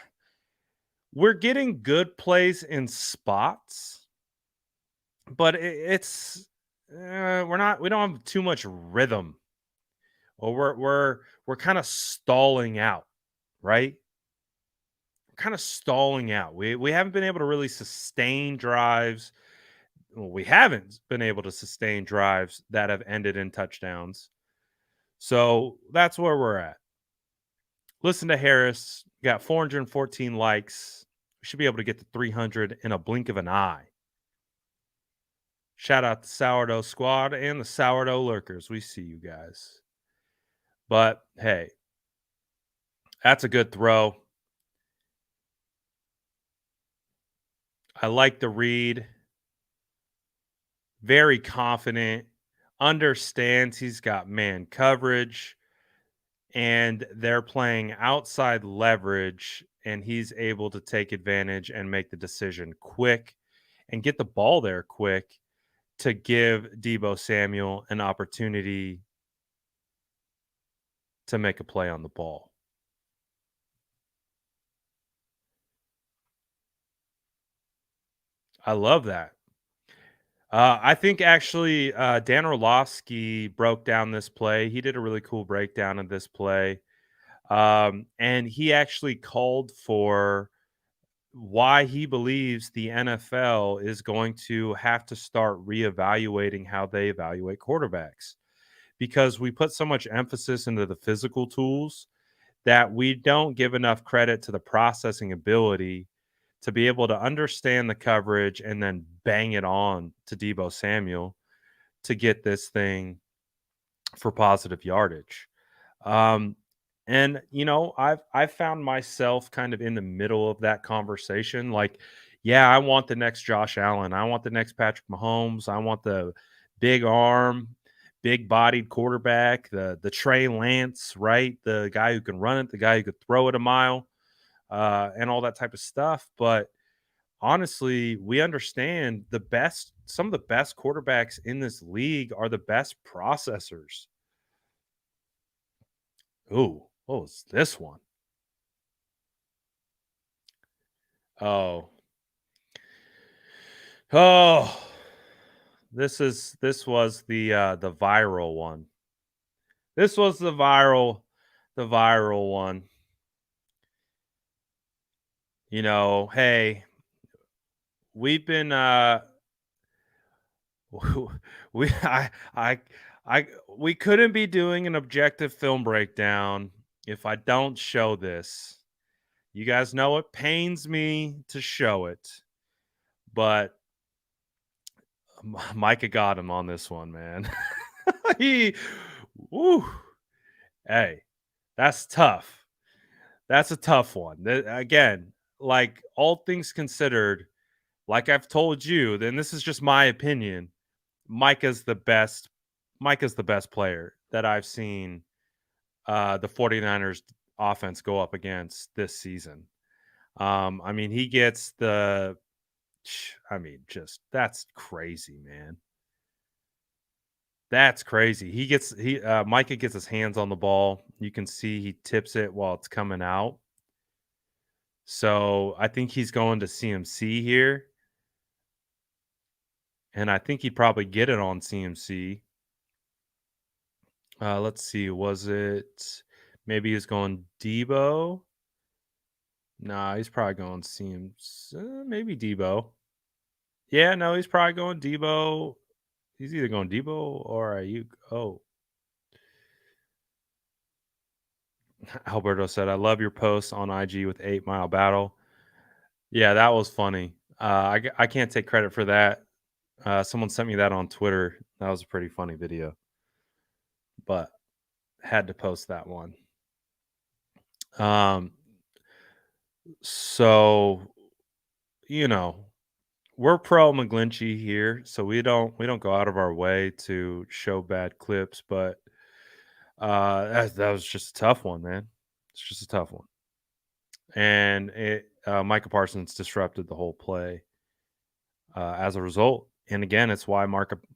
getting good plays in spots, but we don't have too much rhythm, or we're kind of stalling out, right? Kind of stalling out. We haven't been able to really sustain drives. Well, we haven't been able to sustain drives that have ended in touchdowns. So that's where we're at. Listen to Harris. Got 414 likes. We should be able to get to 300 in a blink of an eye. Shout out to Sourdough Squad and the Sourdough Lurkers. We see you guys. But hey, that's a good throw. I like the read. Very confident. Understands he's got man coverage. And they're playing outside leverage. And he's able to take advantage and make the decision quick and get the ball there quick to give Deebo Samuel an opportunity to make a play on the ball. I love that. I think actually Dan Orlovsky broke down this play. He did a really cool breakdown of this play. And he actually called for why he believes the NFL is going to have to start reevaluating how they evaluate quarterbacks, because we put so much emphasis into the physical tools that we don't give enough credit to the processing ability to be able to understand the coverage and then bang it on to Deebo Samuel to get this thing for positive yardage. And I've found myself kind of in the middle of that conversation. Like, yeah, I want the next Josh Allen. I want the next Patrick Mahomes. I want the big arm, big bodied quarterback, the Trey Lance, right? The guy who can run it, the guy who could throw it a mile, and all that type of stuff. But honestly, we understand some of the best quarterbacks in this league are the best processors. Ooh, what was this one? Oh. Oh. This was the viral one. This was the viral one. Hey, we've been we we couldn't be doing an objective film breakdown if I don't show this. You guys know it pains me to show it, but Micah got him on this one, man. he, woo, hey, that's tough. That's a tough one. Again, like all things considered, like I've told you, then this is just my opinion. Micah's the best. Micah's the best player that I've seen the 49ers offense go up against this season. I mean, he gets the just that's crazy, man. That's crazy. Micah gets his hands on the ball. You can see he tips it while it's coming out. So I think he's going to CMC here. And I think he'd probably get it on CMC. Let's see. Was it maybe he's going Debo? Nah, he's probably going CMC. Maybe Debo. Yeah, no, he's probably going Debo. He's either going Debo or Aiyuk. Oh. Alberto said, I love your post on IG with 8 Mile Battle. Yeah, that was funny. I can't take credit for that. Someone sent me that on Twitter. That was a pretty funny video. But had to post that one. So, you know, we're pro McGlinchey here, so we don't go out of our way to show bad clips, but that was just a tough one, man. It's just a tough one. And Micah Parsons disrupted the whole play as a result. And again, it's why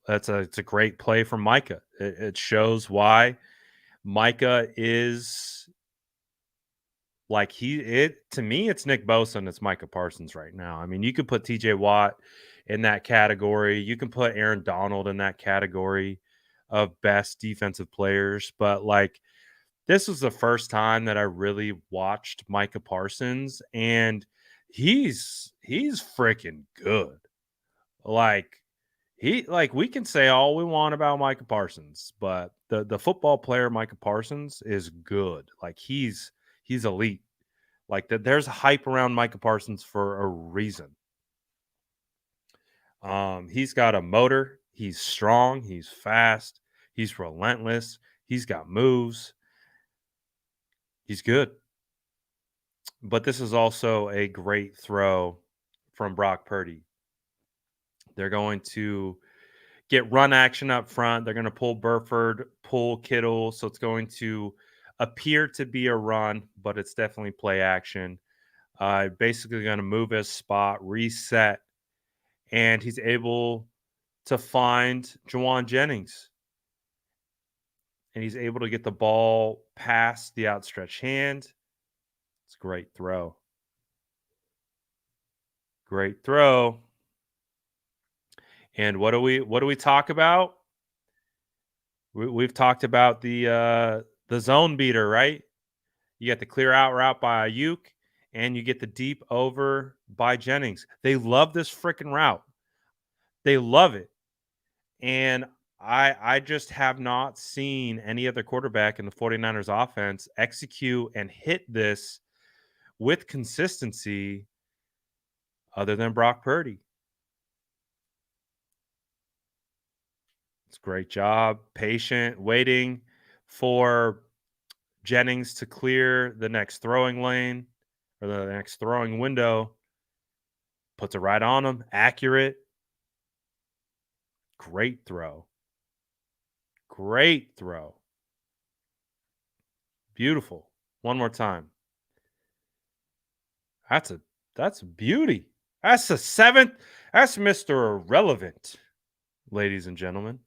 it's a great play from Micah. It shows why Micah is like to me, it's Nick Bosa and it's Micah Parsons right now. I mean, you could put TJ Watt in that category. You can put Aaron Donald in that category of best defensive players. But like, this was the first time that I really watched Micah Parsons, and he's freaking good. Like we can say all we want about Micah Parsons, but the football player Micah Parsons is good. Like he's elite. Like that, there's hype around Micah Parsons for a reason. He's got a motor. He's strong. He's fast. He's relentless. He's got moves. He's good. But this is also a great throw from Brock Purdy. They're going to get run action up front. They're going to pull Burford, pull Kittle. So it's going to appear to be a run, but it's definitely play action. Basically going to move his spot, reset, and he's able to find Juwan Jennings. And he's able to get the ball past the outstretched hand. It's a great throw. Great throw. And what do we talk about? We've talked about the zone beater, right? You get the clear out route by Aiyuk, and you get the deep over by Jennings. They love this freaking route. They love it. And I just have not seen any other quarterback in the 49ers offense execute and hit this with consistency other than Brock Purdy. It's a great job. Patient, waiting for Jennings to clear the next throwing lane or the next throwing window. Puts it right on him. Accurate. Great throw. Great throw. Beautiful. One more time. That's a beauty. That's the 7th. That's Mr. Irrelevant, ladies and gentlemen.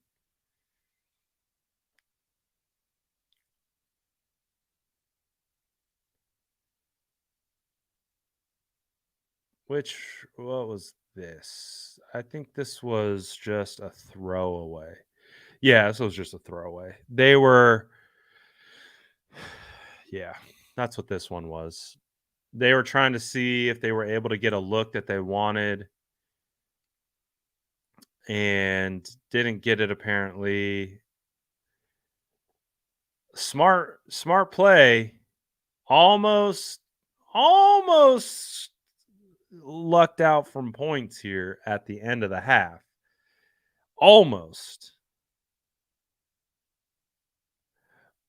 What was this? I think this was just a throwaway. Yeah, this was just a throwaway. Yeah, that's what this one was. They were trying to see if they were able to get a look that they wanted and didn't get it apparently. Smart play. Almost lucked out from points here at the end of the half. Almost.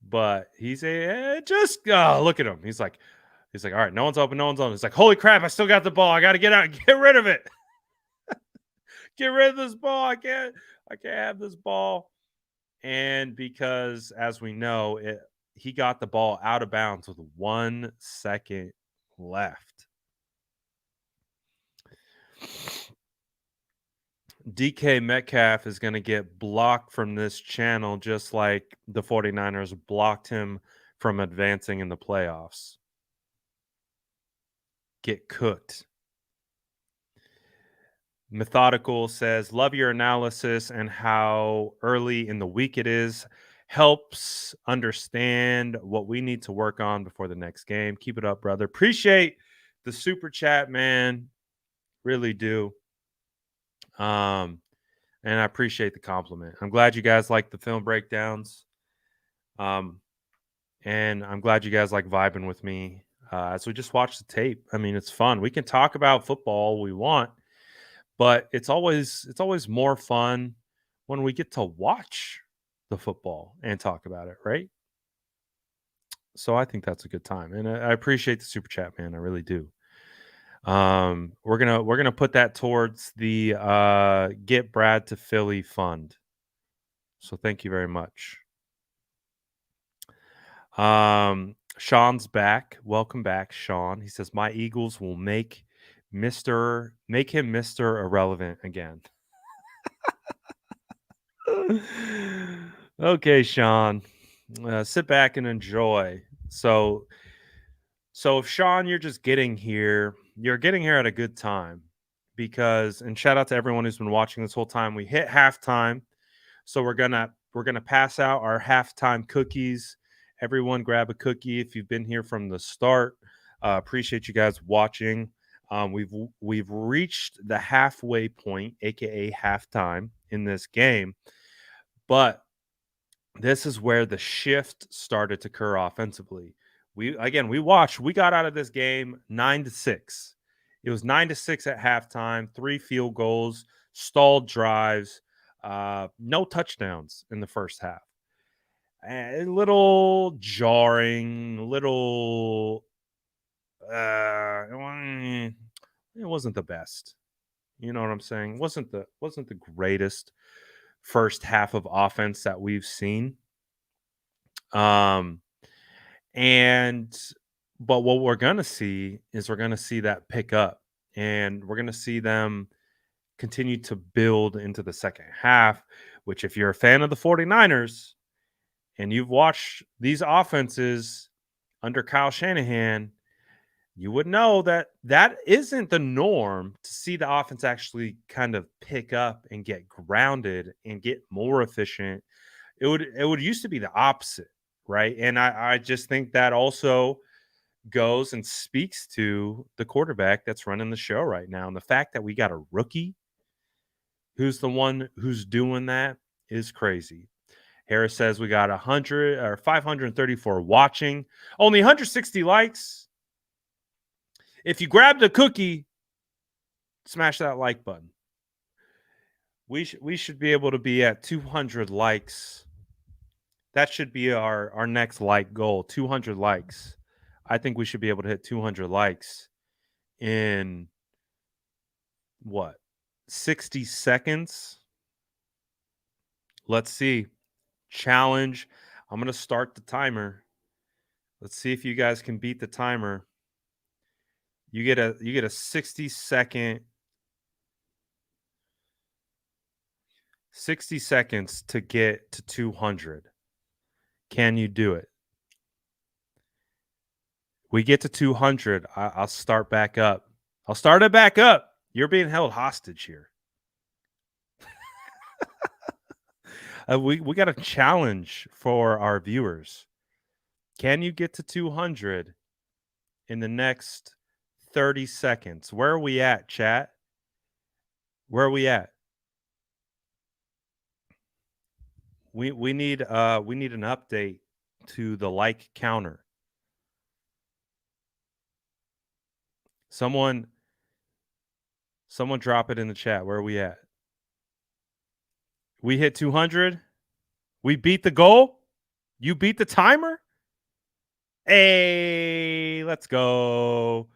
But he's just look at him. He's like, all right, no one's open, no one's on. He's like, holy crap, I still got the ball. I gotta get out, get rid of it. Get rid of this ball. I can't have this ball. And because as we know, he got the ball out of bounds with 1 second left. DK Metcalf is going to get blocked from this channel just like the 49ers blocked him from advancing in the playoffs. Get cooked. Methodical says, love your analysis and how early in the week it is. Helps understand what we need to work on before the next game. Keep it up, brother. Appreciate the super chat, man. Really do. And I appreciate the compliment. I'm glad you guys like the film breakdowns. And I'm glad you guys like vibing with me as we just watch the tape. I mean, it's fun. We can talk about football all we want, but it's always more fun when we get to watch the football and talk about it, right? So I think that's a good time. And I appreciate the super chat, man. I really do. We're gonna put that towards the Get Brad to Philly fund. So thank you very much. Sean's back. Welcome back, Sean. He says my Eagles will make him Mr. Irrelevant again. Okay, Sean. Sit back and enjoy. So if Sean, you're just getting here, you're getting here at a good time because, and shout out to everyone who's been watching this whole time. We hit halftime, so we're gonna pass out our halftime cookies. Everyone, grab a cookie if you've been here from the start. Appreciate you guys watching. We've reached the halfway point, aka halftime, in this game, but this is where the shift started to occur offensively. We got out of this game 9-6. It was 9-6 at halftime, 3 field goals, stalled drives, no touchdowns in the first half. A little jarring, it wasn't the best. You know what I'm saying? Wasn't the greatest first half of offense that we've seen. But what we're going to see is we're going to see that pick up, and we're going to see them continue to build into the second half, which if you're a fan of the 49ers and you've watched these offenses under Kyle Shanahan, you would know that isn't the norm to see the offense actually kind of pick up and get grounded and get more efficient. It would used to be the opposite, right? And I just think that also goes and speaks to the quarterback that's running the show right now. And the fact that we got a rookie who's the one who's doing that is crazy. Harris says we got 534 watching, only 160 likes. If you grabbed a cookie, smash that like button. We should be able to be at 200 likes. That should be our next like goal, 200 likes. I think we should be able to hit 200 likes in 60 seconds. Let's see. Challenge. I'm going to start the timer. Let's see if you guys can beat the timer. You get a 60-second 60 seconds to get to 200. Can you do it? We get to 200. I'll start back up. I'll start it back up. You're being held hostage here. We got a challenge for our viewers. Can you get to 200 in the next 30 seconds? Where are we at, chat? Where are we at? We need an update to the like counter. Someone drop it in the chat. Where are we at? We hit 200. We beat the goal. You beat the timer. Hey, let's go.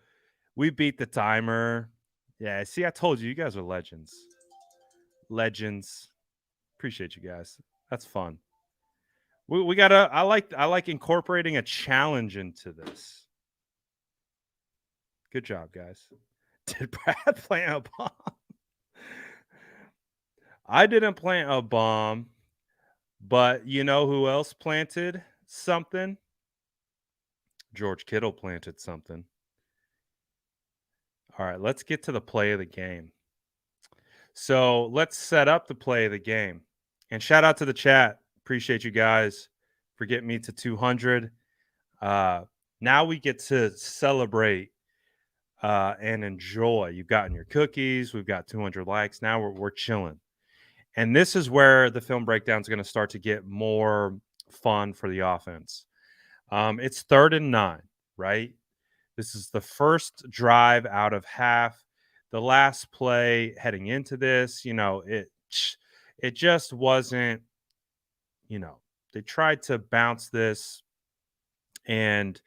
We beat the timer. Yeah, see, I told you, you guys are legends. Legends. Appreciate you guys. That's fun. We gotta. I like incorporating a challenge into this. Good job, guys. Did Brad plant a bomb? I didn't plant a bomb, but you know who else planted something? George Kittle planted something. All right, let's get to the play of the game. So let's set up the play of the game. And shout out to the chat. Appreciate you guys for getting me to 200. Now we get to celebrate and enjoy. You've gotten your cookies. We've got 200 likes. Now we're chilling. And this is where the film breakdown is going to start to get more fun for the offense. It's 3rd and 9, right? This is the first drive out of half. The last play heading into this, it just wasn't, they tried to bounce this, and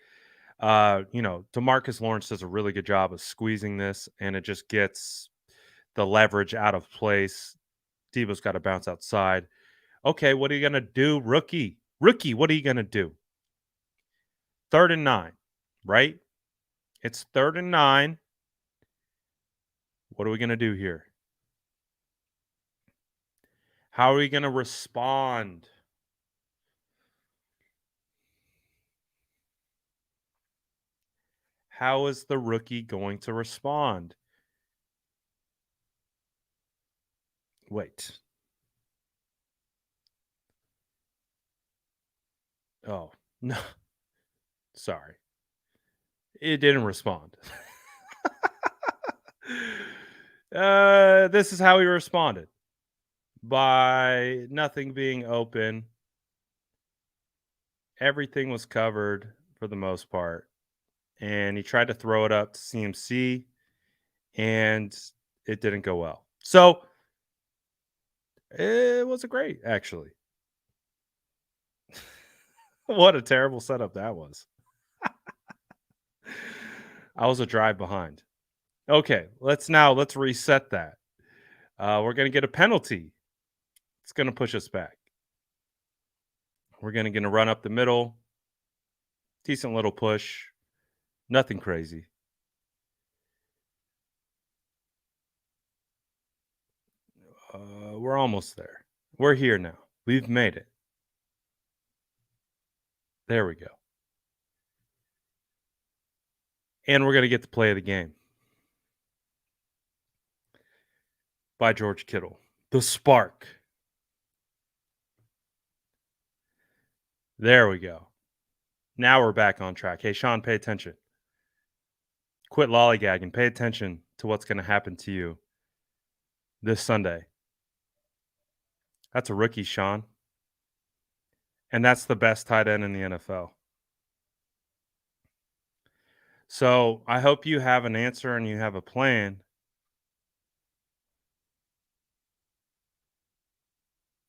DeMarcus Lawrence does a really good job of squeezing this, and it just gets the leverage out of place. Debo's got to bounce outside. Okay, what are you gonna do, rookie? Rookie, what are you gonna do? 3rd and 9, right? It's 3rd and 9. What are we gonna do here? How are we gonna respond? How is the rookie going to respond? Wait. Oh, no. Sorry. It didn't respond. This is how he responded. By nothing being open. Everything was covered for the most part. And he tried to throw it up to CMC, and it didn't go well. So it wasn't great, actually. What a terrible setup that was. I was a drive behind. Okay, let's reset that. We're going to get a penalty. It's going to push us back. We're going to run up the middle. Decent little push. Nothing crazy. We're almost there. We're here now. We've made it. There we go. And we're going to get the play of the game by George Kittle. The spark. There we go. Now we're back on track. Hey, Sean, pay attention. Quit lollygagging. Pay attention to what's going to happen to you this Sunday. That's a rookie, Sean. And that's the best tight end in the NFL. So I hope you have an answer and you have a plan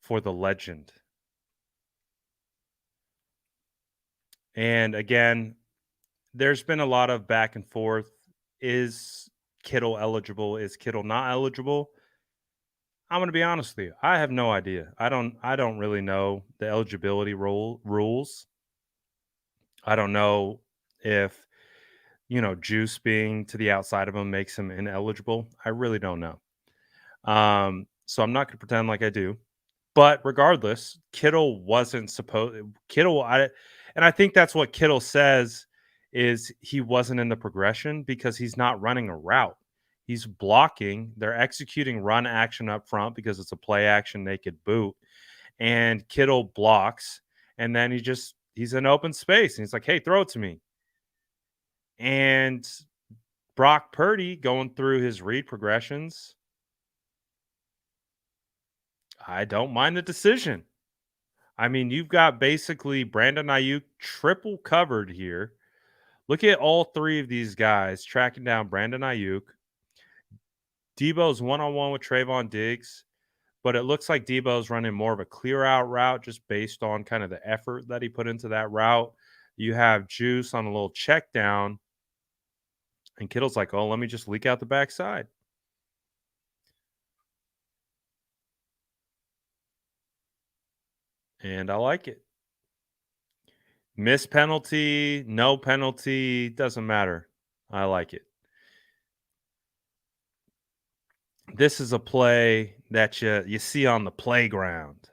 for the legend. And again, there's been a lot of back and forth. Is Kittle eligible? Is Kittle not eligible? I'm going to be honest with you. I have no idea. I don't really know the eligibility rules. I don't know if juice being to the outside of him makes him ineligible. I really don't know. So I'm not going to pretend like I do. But regardless, Kittle wasn't supposed. I think that's what Kittle says is he wasn't in the progression because he's not running a route. He's blocking. They're executing run action up front because it's a play action naked boot. And Kittle blocks. And then he's in open space. And he's like, hey, throw it to me. And Brock Purdy going through his read progressions. I don't mind the decision. I mean, you've got basically Brandon Aiyuk triple covered here. Look at all three of these guys tracking down Brandon Aiyuk. Debo's one-on-one with Trayvon Diggs. but it looks like Debo's running more of a clear out route just based on kind of the effort that he put into that route. You have Juice on a little check down, and Kittle's like, oh, let me just leak out the backside. And I like it. Miss penalty, no penalty, doesn't matter. I like it. This is a play that you see on the playground.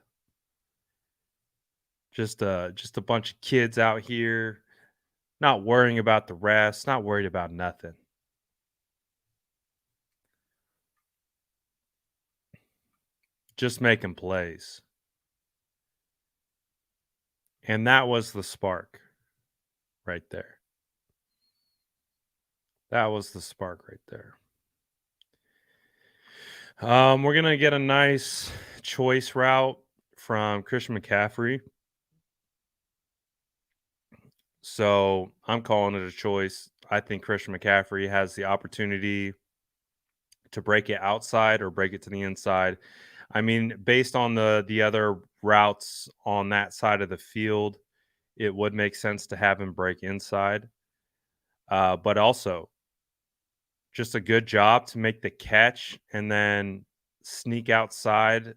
Just a bunch of kids out here, not worrying about the refs, not worried about nothing. Just making plays. And that was the spark right there. That was the spark right there. We're gonna get a nice choice route from Christian McCaffrey. So I'm calling it a choice. I think Christian McCaffrey has the opportunity to break it outside or break it to the inside. I mean, based on the other routes on that side of the field, it would make sense to have him break inside. But also, just a good job to make the catch and then sneak outside,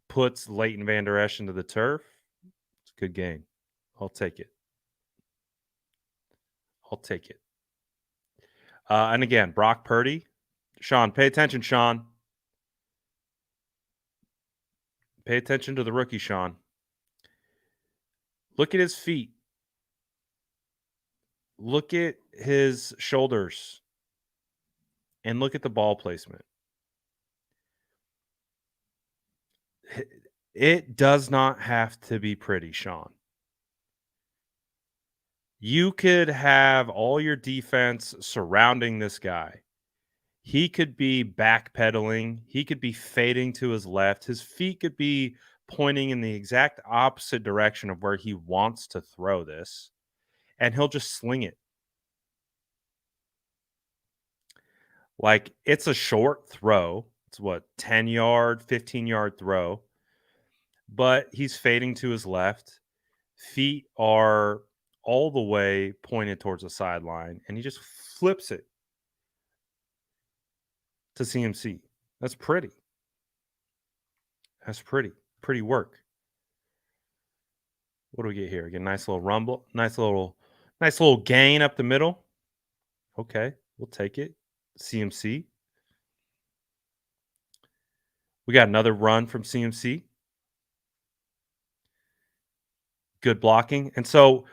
puts Leighton Vander Esch into the turf. It's a good game. I'll take it. I'll take it. And again, Brock Purdy. Sean, pay attention, Sean. Pay attention to the rookie, Sean. Look at his feet. Look at his shoulders. And look at the ball placement. It does not have to be pretty, Sean. You could have all your defense surrounding this guy. He could be backpedaling. He could be fading to his left. His feet could be pointing in the exact opposite direction of where he wants to throw this, and he'll just sling it. Like, it's a short throw. It's what, 10-yard, 15-yard throw, but he's fading to his left. Feet are all the way pointed towards the sideline, and he just flips it to CMC. That's pretty. That's pretty. Pretty work. What do we get here? We get a nice little rumble, nice little gain up the middle. Okay, we'll take it. CMC. We got another run from CMC. Good blocking. And so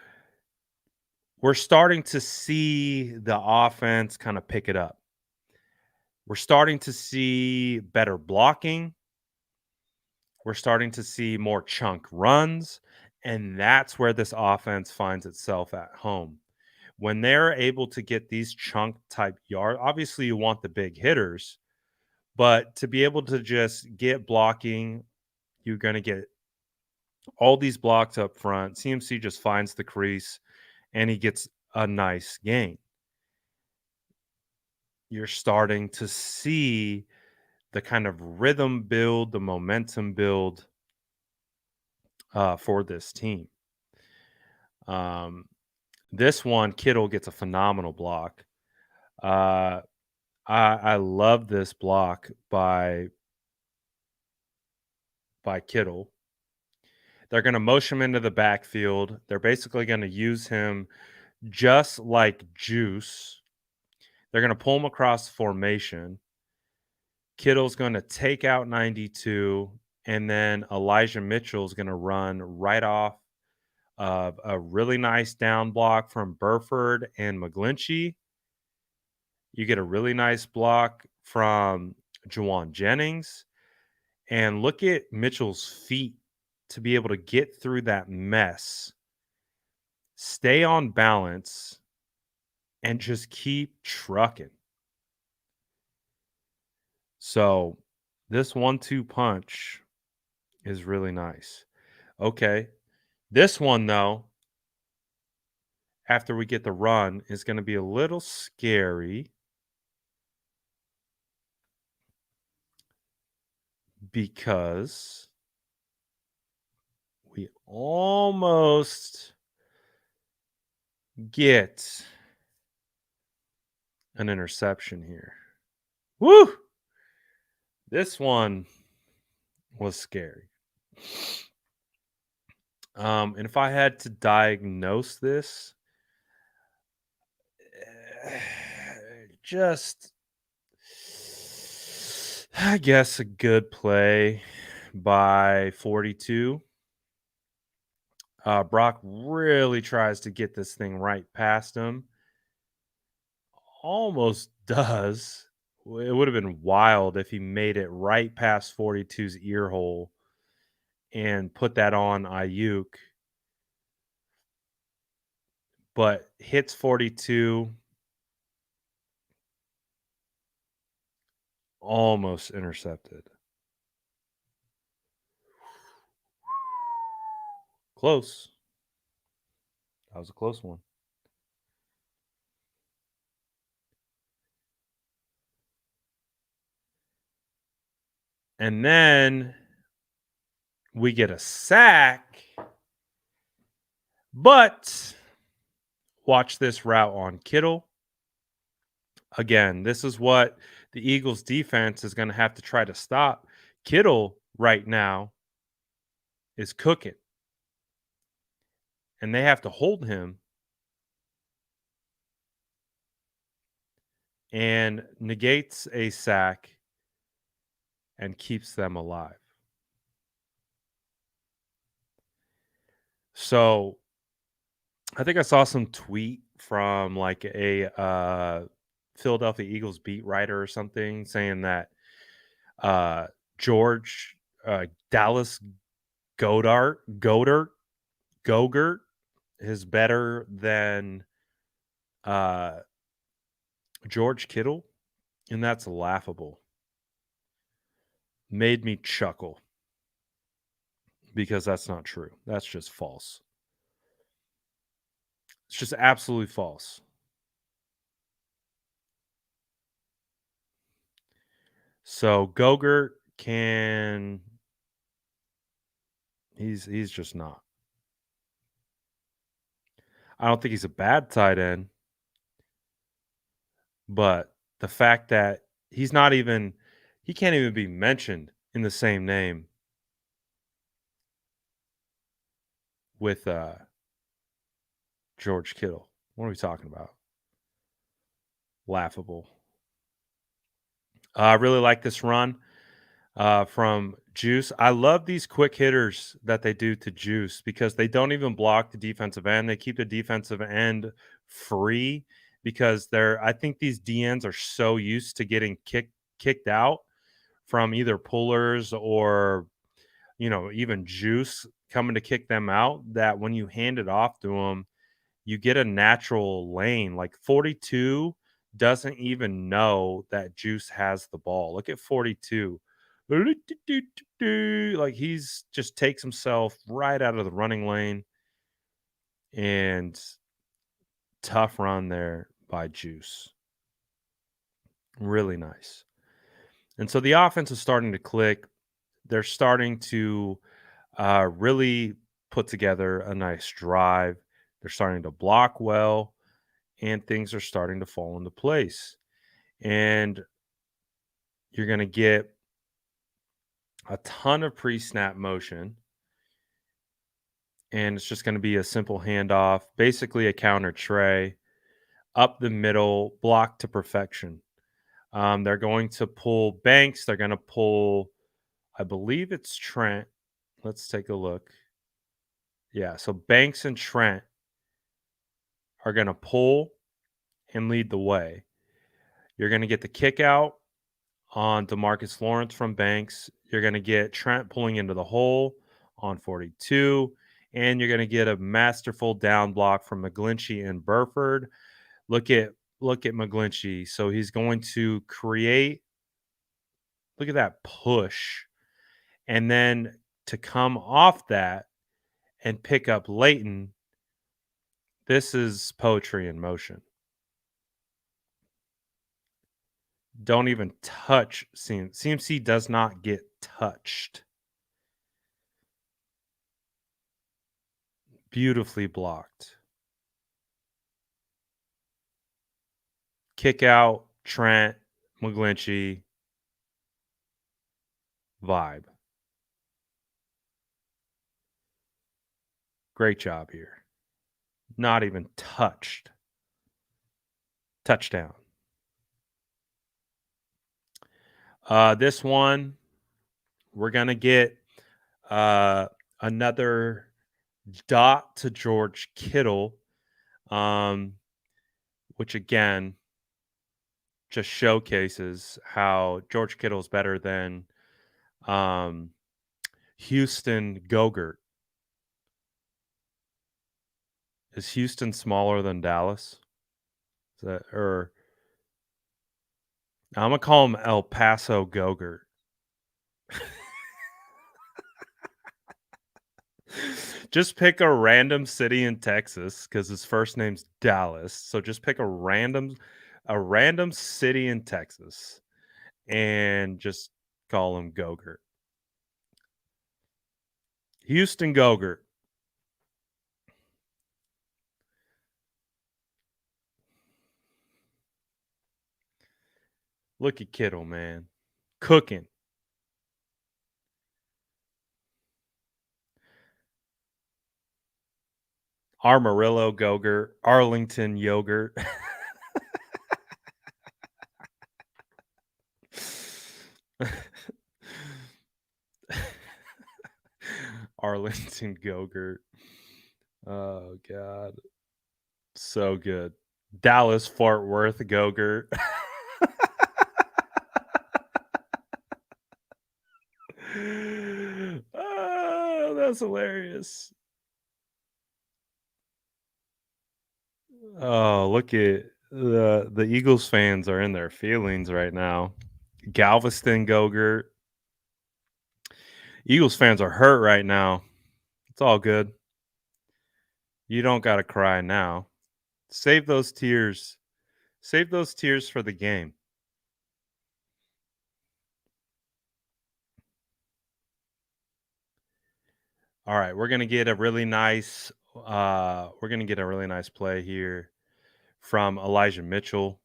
we're starting to see the offense kind of pick it up. We're starting to see better blocking. We're starting to see more chunk runs. And that's where this offense finds itself at home. When they're able to get these chunk type yards, obviously you want the big hitters, but to be able to just get blocking, you're going to get all these blocks up front. CMC just finds the crease and he gets a nice gain. You're starting to see the kind of rhythm build, the momentum build for this team. This one, Kittle gets a phenomenal block. I love this block by Kittle. They're going to motion him into the backfield. They're basically going to use him just like Juice. They're going to pull him across formation. Kittle's going to take out 92, and then Elijah Mitchell's going to run right off of a really nice down block from Burford and McGlinchey. You get a really nice block from Juwan Jennings. And look at Mitchell's feet to be able to get through that mess, stay on balance, and just keep trucking. So this 1-2 punch is really nice. Okay. This one, though, after we get the run, is going to be a little scary. because we almost get an interception here. Woo! This one was scary. And if I had to diagnose this, just I guess a good play by 42. Brock really tries to get this thing right past him. Almost does. It would have been wild if he made it right past 42's ear hole and put that on Aiyuk, but hits 42, almost intercepted. Close. That was a close one. And then we get a sack, but watch this route on Kittle. Again, this is what the Eagles defense is going to have to try to stop. Kittle right now is cooking, and they have to hold him and negates a sack and keeps them alive. So I think I saw some tweet from like a Philadelphia Eagles beat writer or something saying that George Dallas Gogurt is better than George Kittle, and that's laughable. Made me chuckle because that's not true. That's just false. It's just absolutely false. So Gogurt he's just not. I don't think he's a bad tight end, but the fact that he can't even be mentioned in the same name with George Kittle. What are we talking about? Laughable. I really like this run from Juice. I love these quick hitters that they do to Juice because they don't even block the defensive end. They keep the defensive end free because I think these DNs are so used to getting kicked out from either pullers or even Juice coming to kick them out that when you hand it off to them, you get a natural lane. Like 42 doesn't even know that Juice has the ball. Look at 42. Like he's just takes himself right out of the running lane, and tough run there by Juice. Really nice. And so the offense is starting to click. They're starting to really put together a nice drive. They're starting to block well, and things are starting to fall into place. And you're going to get a ton of pre-snap motion, and it's just going to be a simple handoff, basically a counter tray, up the middle, block to perfection. They're going to pull Banks. They're going to pull, I believe it's Trent. Let's take a look. Yeah, so Banks and Trent are going to pull and lead the way. You're going to get the kick out on DeMarcus Lawrence from Banks. You're going to get Trent pulling into the hole on 42. And you're going to get a masterful down block from McGlinchey and Burford. Look at McGlinchey. So he's going to create, look at that push. And then to come off that and pick up Leighton, this is poetry in motion. Don't even touch CMC. CMC does not get touched. Beautifully blocked. Kick out, Trent, McGlinchey, vibe. Great job here. Not even touched. Touchdown. This one, we're going to get another dot to George Kittle, which again just showcases how George Kittle is better than Houston Gogurt. Is Houston smaller than Dallas? Is that, or I'm gonna call him El Paso Gogurt. Just pick a random city in Texas because his first name's Dallas. So just pick a random city in Texas and just call him Gogurt. Houston Gogurt. Look at Kittle, man. Cooking. Amarillo Gogurt. Arlington Yogurt. Arlington Gogurt. Oh, God. So good. Dallas Fort Worth Gogurt. Oh, that's hilarious. Oh, look at the Eagles fans are in their feelings right now. Galveston Gogurt. Eagles fans are hurt right now. It's all good. You don't got to cry now. Save those tears. Save those tears for the game. All right, we're gonna get a really nice play here from Elijah Mitchell.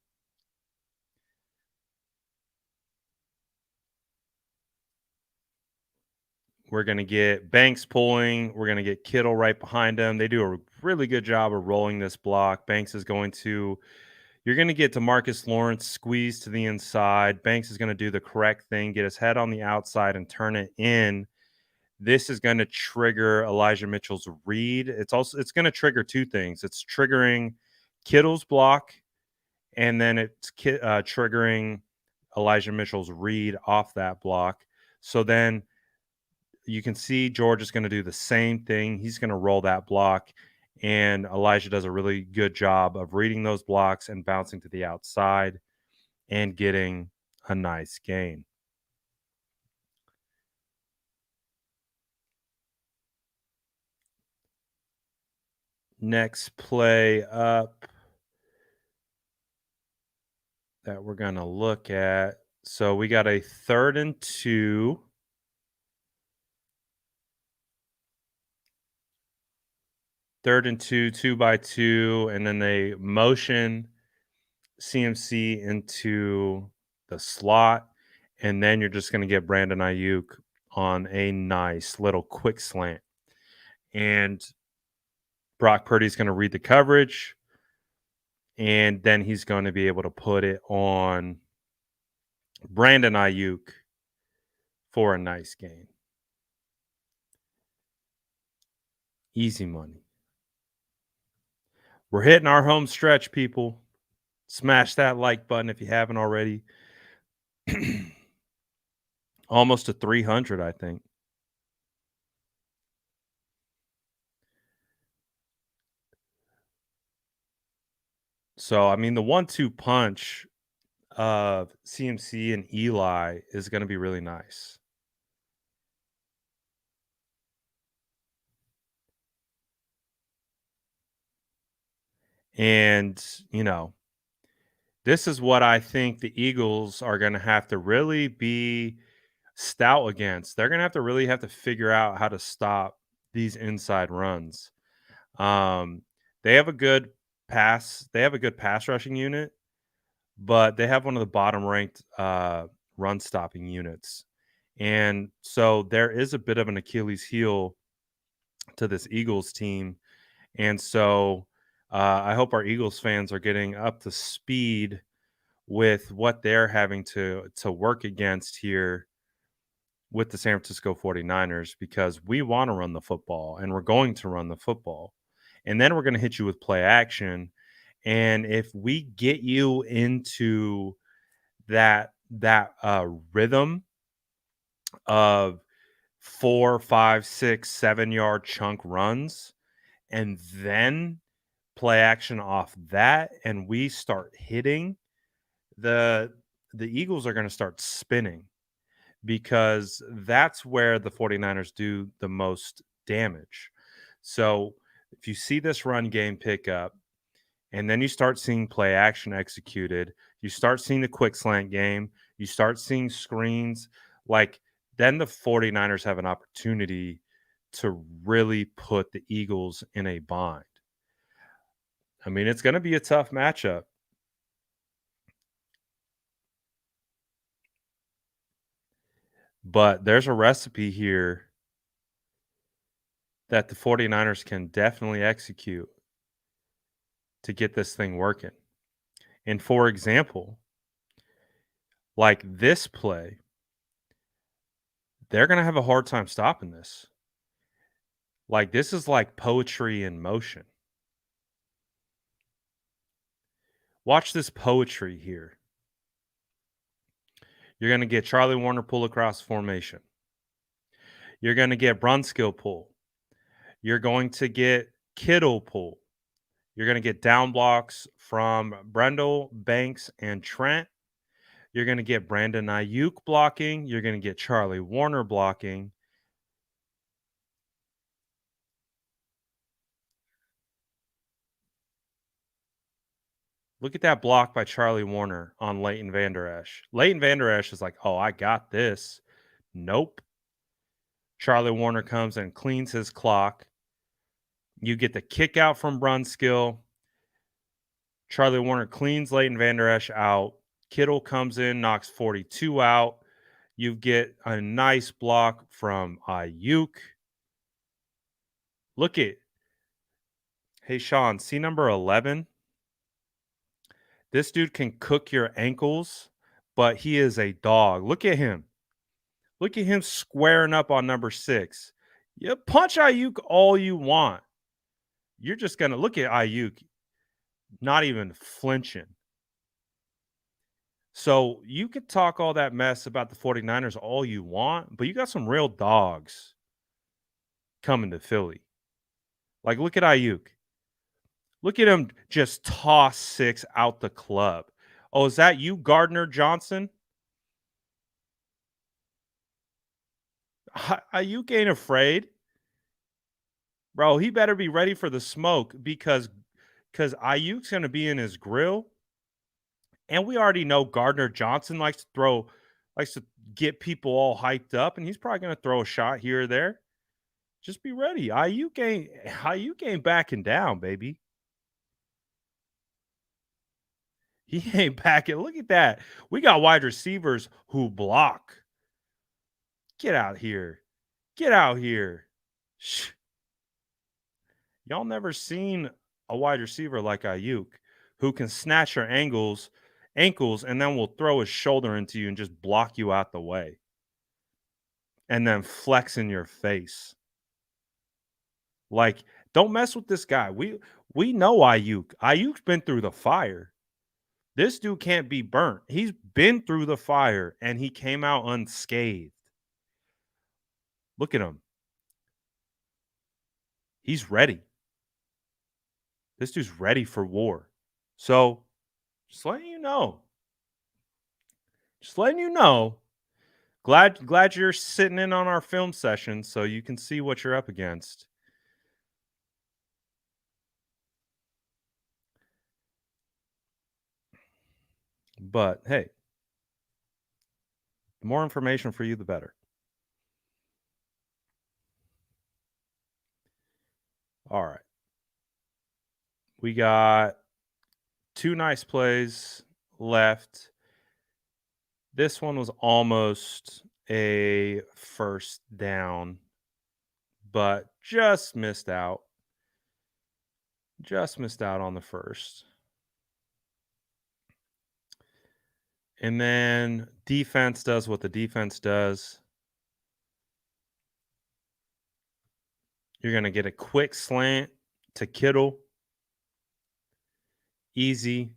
We're gonna get Banks pulling. We're gonna get Kittle right behind him. They do a really good job of rolling this block. Banks is going to You're going to get DeMarcus Lawrence squeeze to the inside. Banks is going to do the correct thing, get his head on the outside and turn it in. This is going to trigger Elijah Mitchell's read. It's going to trigger two things. It's triggering Kittle's block, and then it's triggering Elijah Mitchell's read off that block. So then you can see George is going to do the same thing. He's going to roll that block, and Elijah does a really good job of reading those blocks and bouncing to the outside and getting a nice gain. Next play up that we're going to look at. So we got a 3rd and 2. Third and 2, 2x2, and then they motion CMC into the slot, and then you're just going to get Brandon Aiyuk on a nice little quick slant. And Brock Purdy's going to read the coverage, and then he's going to be able to put it on Brandon Aiyuk for a nice gain. Easy money. We're hitting our home stretch, people. Smash that like button if you haven't already. Almost to 300, I think. So, I mean, the 1-2 punch of CMC and Eli is going to be really nice. And, this is what I think the Eagles are going to have to really be stout against. They're gonna have to really have to figure out how to stop these inside runs. Um, they have a good They have a good pass rushing unit, but they have one of the bottom ranked run stopping units. And so there is a bit of an Achilles heel to this Eagles team. And so I hope our Eagles fans are getting up to speed with what they're having to work against here with the San Francisco 49ers, because we want to run the football and we're going to run the football. And then we're going to hit you with play action. And if we get you into that rhythm of 4, 5, 6, 7 yard chunk runs, and then play action off that, and we start hitting, the Eagles are going to start spinning, because that's where the 49ers do the most damage. So if you see this run game pick up, and then you start seeing play action executed, you start seeing the quick slant game, you start seeing screens, like, then the 49ers have an opportunity to really put the Eagles in a bind. I mean, it's going to be a tough matchup. But there's a recipe here that the 49ers can definitely execute to get this thing working. And for example, like this play, they're going to have a hard time stopping this. Like, this is like poetry in motion. Watch this poetry here. You're going to get Charlie Warner pull across formation. You're going to get Brunskill pull. You're going to get Kittle pull. You're going to get down blocks from Brendel, Banks, and Trent. You're going to get Brandon Aiyuk blocking. You're going to get Charlie Warner blocking. Look at that block by Charlie Warner on Leighton Vander Esch. Leighton Vander Esch is like, oh, I got this. Nope. Charlie Warner comes and cleans his clock. You get the kick out from Brunskill. Charlie Warner cleans Leighton Vander Esch out. Kittle comes in, knocks 42 out. You get a nice block from Aiyuk. Look at, hey, Sean, see number 11? This dude can cook your ankles, but he is a dog. Look at him. Look at him squaring up on number 6. You punch Aiyuk all you want. You're just going to look at Aiyuk, not even flinching. So you could talk all that mess about the 49ers all you want, but you got some real dogs coming to Philly. Like, look at Aiyuk. Look at him just toss 6 out the club. Oh, is that you, Gardner Johnson? Aiyuk ain't afraid. Bro, he better be ready for the smoke, because Ayuk's going to be in his grill. And we already know Gardner Johnson likes to get people all hyped up, and he's probably going to throw a shot here or there. Just be ready. Ayuk ain't backing down, baby. He ain't backing. Look at that. We got wide receivers who block. Get out here. Get out here. Shh. Y'all never seen a wide receiver like Aiyuk, who can snatch your ankles, and then will throw his shoulder into you and just block you out the way, and then flex in your face. Like, don't mess with this guy. We know Aiyuk. Ayuk's been through the fire. This dude can't be burnt. He's been through the fire, and he came out unscathed. Look at him. He's ready. This dude's ready for war. So, just letting you know. Just letting you know. Glad you're sitting in on our film session so you can see what you're up against. But hey, The more information for you, the better. All right. We got 2 nice plays left. This one was almost a first down, but just missed out. Just missed out on the first. And then defense does what the defense does. You're going to get a quick slant to Kittle. Easy.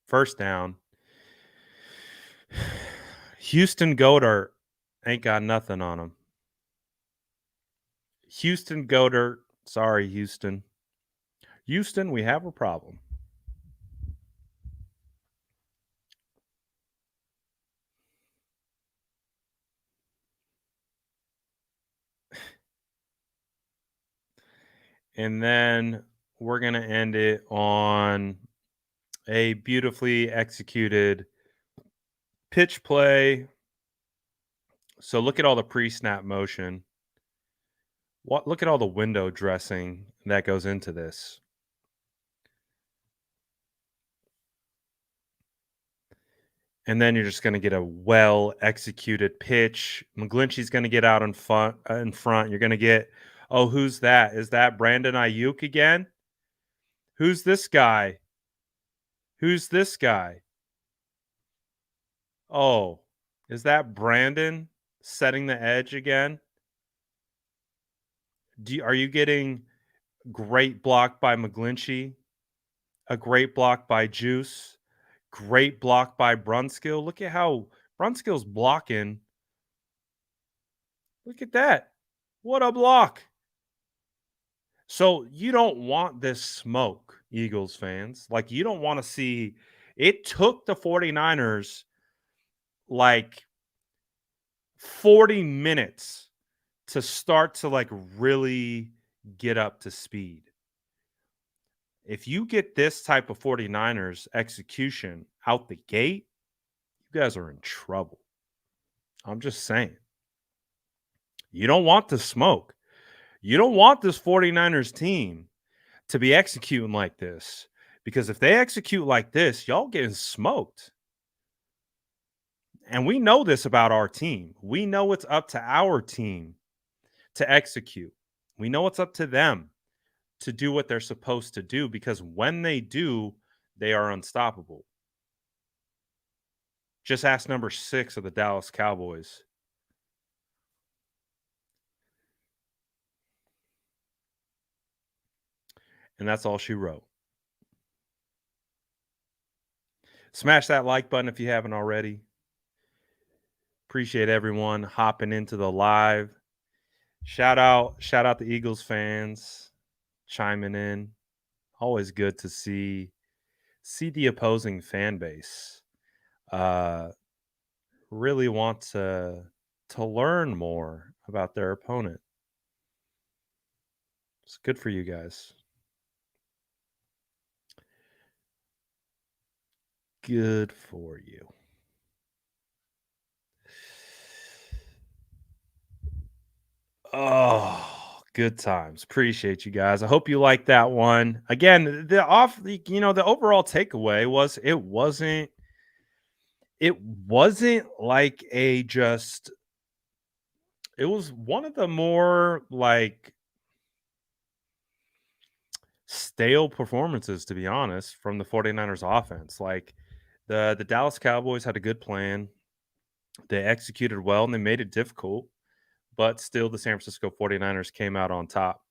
First down. Houston Goddard ain't got nothing on him. Houston Goddard. Sorry, Houston. Houston, we have a problem. And then we're going to end it on a beautifully executed pitch play. So look at all the pre-snap motion. Look at all the window dressing that goes into this. And then you're just going to get a well-executed pitch. McGlinchey's going to get out in front. You're going to get, oh, who's that? Is that Brandon Aiyuk again? Who's this guy? Who's this guy? Oh, is that Brandon setting the edge again? Are you getting great block by McGlinchey? A great block by Juice? Great block by Brunskill. Look at how Brunskill's blocking. Look at that. What a block. So you don't want this smoke, Eagles fans. Like, you don't want to see it. Took the 49ers like 40 minutes to start to like really get up to speed. If you get this type of 49ers execution out the gate, you guys are in trouble. I'm just saying. You don't want the smoke. You don't want this 49ers team to be executing like this, because if they execute like this, y'all getting smoked. And we know this about our team. We know it's up to our team to execute. We know it's up to them to do what they're supposed to do, because when they do, they are unstoppable. Just ask number 6 of the Dallas Cowboys. And that's all she wrote. Smash that like button if you haven't already. Appreciate everyone hopping into the live. Shout out the Eagles fans chiming in. Always good to see the opposing fan base really want to learn more about their opponent. It's good for you guys. Good for you. Oh, good times. Appreciate you guys. I hope you like that one. Again, the overall takeaway was it wasn't like it was one of the more like stale performances, to be honest, from the 49ers offense. Like the Dallas Cowboys had a good plan. They executed well and they made it difficult, but still the San Francisco 49ers came out on top.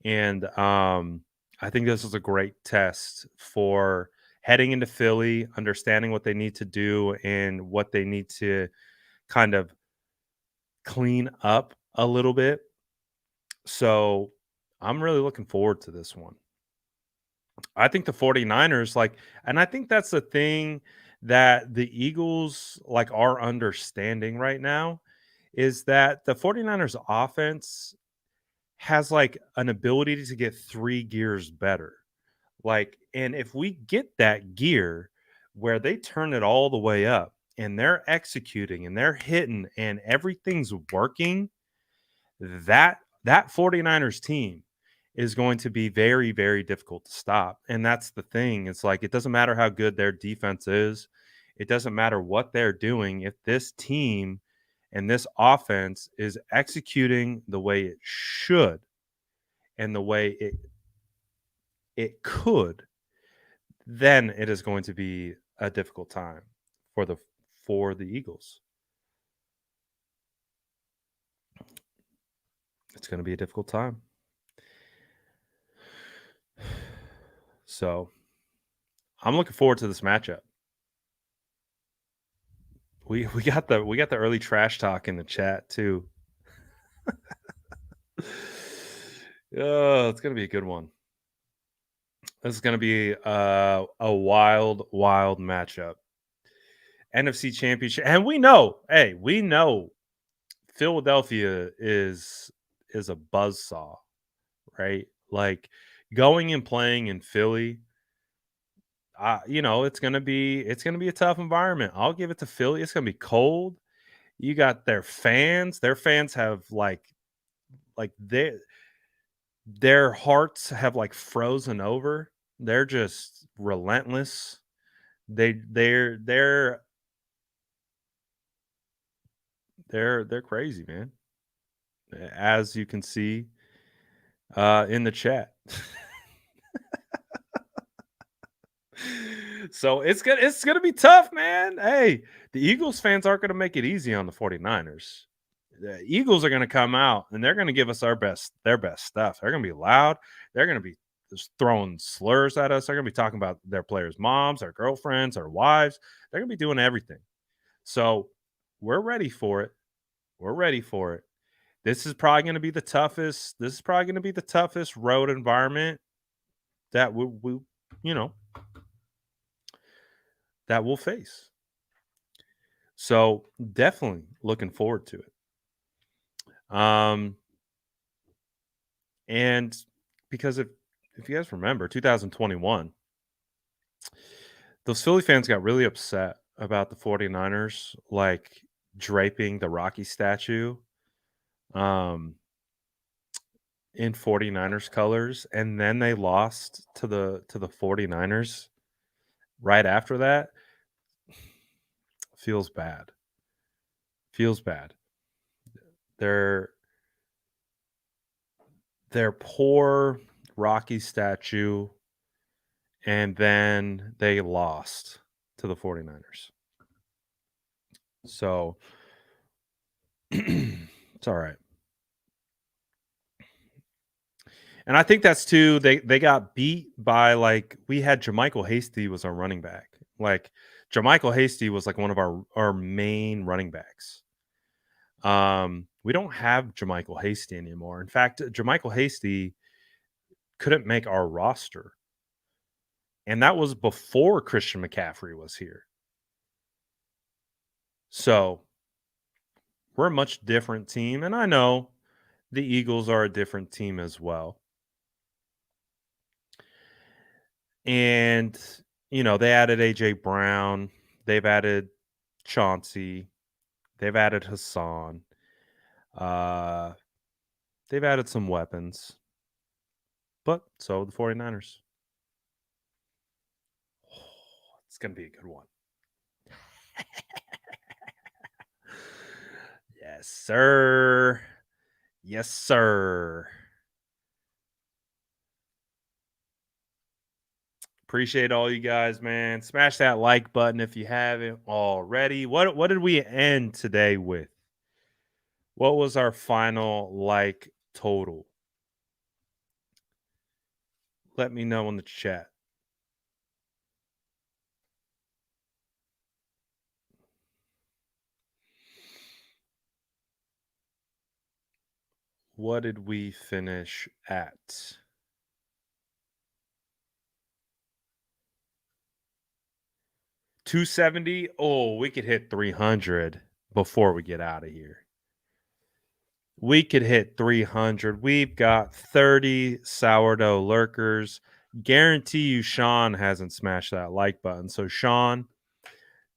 And I think this was a great test for heading into Philly, understanding what they need to do and what they need to kind of clean up a little bit. So I'm really looking forward to this one. I think the 49ers, and I think that's the thing that the Eagles are understanding right now, is that the 49ers offense has an ability to get 3 gears better. And if we get that gear where they turn it all the way up, and they're executing and they're hitting and everything's working, that 49ers team is going to be very, very difficult to stop. And that's the thing. It's like, it doesn't matter how good their defense is. It doesn't matter what they're doing. If this team and this offense is executing the way it should and the way it could, then it is going to be a difficult time for the Eagles. It's going to be a difficult time. So I'm looking forward to this matchup. We got the early trash talk in the chat too. Oh, it's gonna be a good one. This is gonna be a wild matchup. NFC Championship, and we know Philadelphia is a buzzsaw, right? Like going and playing in Philly. It's gonna be a tough environment. I'll give it to Philly. It's gonna be cold. You got their fans. Their fans have like their hearts have like frozen over. They're just relentless. They're crazy, man. As you can see in the chat. So it's gonna be tough, man. Hey, the Eagles fans aren't gonna make it easy on the 49ers. The Eagles are gonna come out and they're gonna give us their best stuff. They're gonna be loud. They're gonna be just throwing slurs at us. They're gonna be talking about their players' moms, their girlfriends, their wives. They're gonna be doing everything. So we're ready for it. We're ready for it. This is probably gonna be the toughest. This is probably gonna be the toughest road environment that we that we'll face. So definitely looking forward to it. And because if you guys remember 2021, those Philly fans got really upset about the 49ers like draping the Rocky statue in 49ers colors, and then they lost to the 49ers right after that. Feels bad. Their poor Rocky statue, and then they lost to the 49ers. So it's all right. And I think that's too, they got beat by, like, we had Jermichael Hasty was our running back. Like, Jermichael Hasty was like one of our main running backs. We don't have Jermichael Hasty anymore. In fact, Jermichael Hasty couldn't make our roster. And that was before Christian McCaffrey was here. So we're a much different team. And I know the Eagles are a different team as well. And, they added A.J. Brown. They've added Chauncey. They've added Hassan. They've added some weapons. But so the 49ers. Oh, it's going to be a good one. Yes, sir. Yes, sir. Appreciate all you guys, man. Smash that like button if you haven't already. What did we end today with? What was our final like total? Let me know in the chat. What did we finish at? 270. Oh, we could hit 300 before we get out of here. We could hit 300. We've got 30 sourdough lurkers. Guarantee you Sean hasn't smashed that like button. So Sean,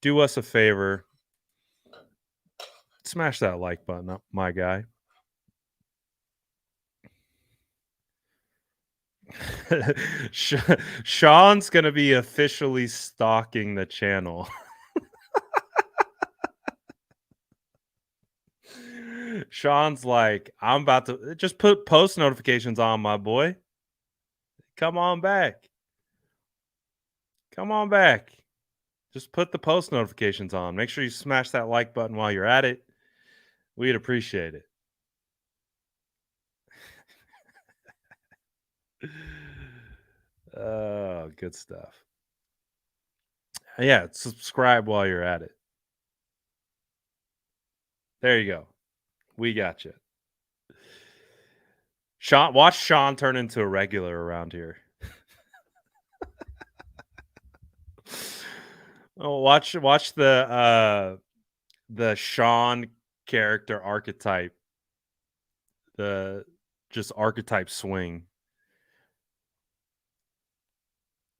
do us a favor. Smash that like button up, my guy. Sean's going to be officially stalking the channel. Sean's like, I'm about to just put post notifications on, my boy. Come on back. Come on back. Just put the post notifications on. Make sure you smash that like button while you're at it. We'd appreciate it. Oh, good stuff. Yeah, subscribe while you're at it. There you go. We got you. Sean, watch Sean turn into a regular around here. Oh, watch the Sean character archetype. The just archetype swing.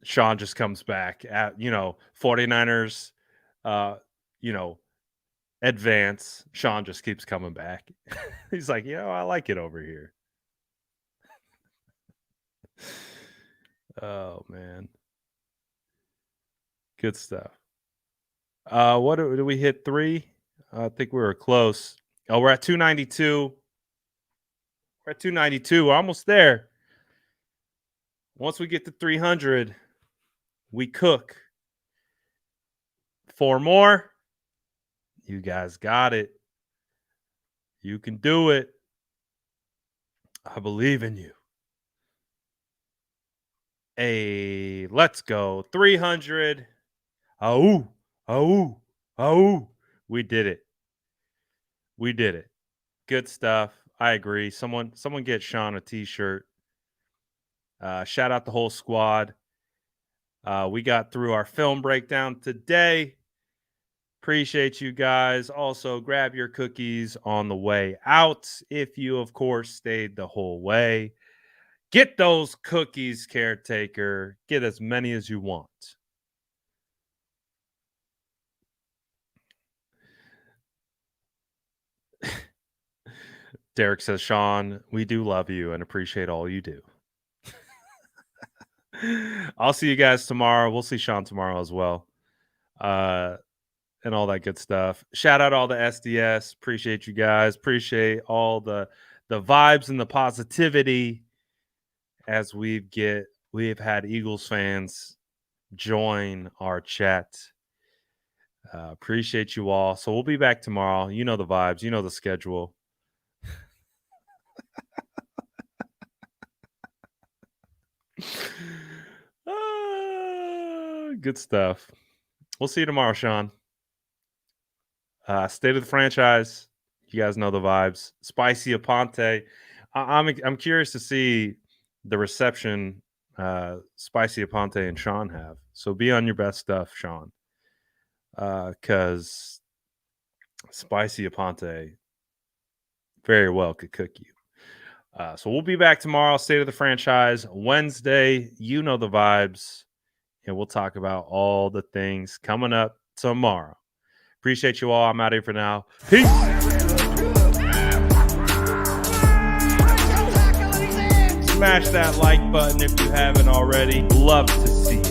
Sean just comes back at 49ers advance. Sean just keeps coming back. He's like, I like it over here. Oh man. Good stuff. What did we hit 3? I think we were close. Oh, we're at 292. We're at 292. We're almost there. Once we get to 300, we cook. 4 more. You guys got it. You can do it. I believe in you. Hey, let's go. 300. Oh. We did it. We did it. Good stuff. I agree. Someone get Sean a t-shirt. Shout out the whole squad. We got through our film breakdown today. Appreciate you guys. Also, grab your cookies on the way out if you, of course, stayed the whole way. Get those cookies, caretaker. Get as many as you want. Derek says, Sean, we do love you and appreciate all you do. I'll see you guys tomorrow. We'll see Sean tomorrow as well. And all that good stuff. Shout out all the SDS. Appreciate you guys. Appreciate all the vibes and the positivity as we've had Eagles fans join our chat. Appreciate you all. So we'll be back tomorrow. You know the vibes. You know the schedule. Good stuff. We'll see you tomorrow, Sean. State of the franchise. You guys know the vibes. Spicy Aponte. I'm curious to see the reception Spicy Aponte and Sean have. So be on your best stuff, Sean. Because Spicy Aponte very well could cook you. So we'll be back tomorrow. State of the franchise. Wednesday. You know the vibes. And we'll talk about all the things coming up tomorrow. Appreciate you all. I'm out of here for now. Peace. Smash that like button if you haven't already. Love to see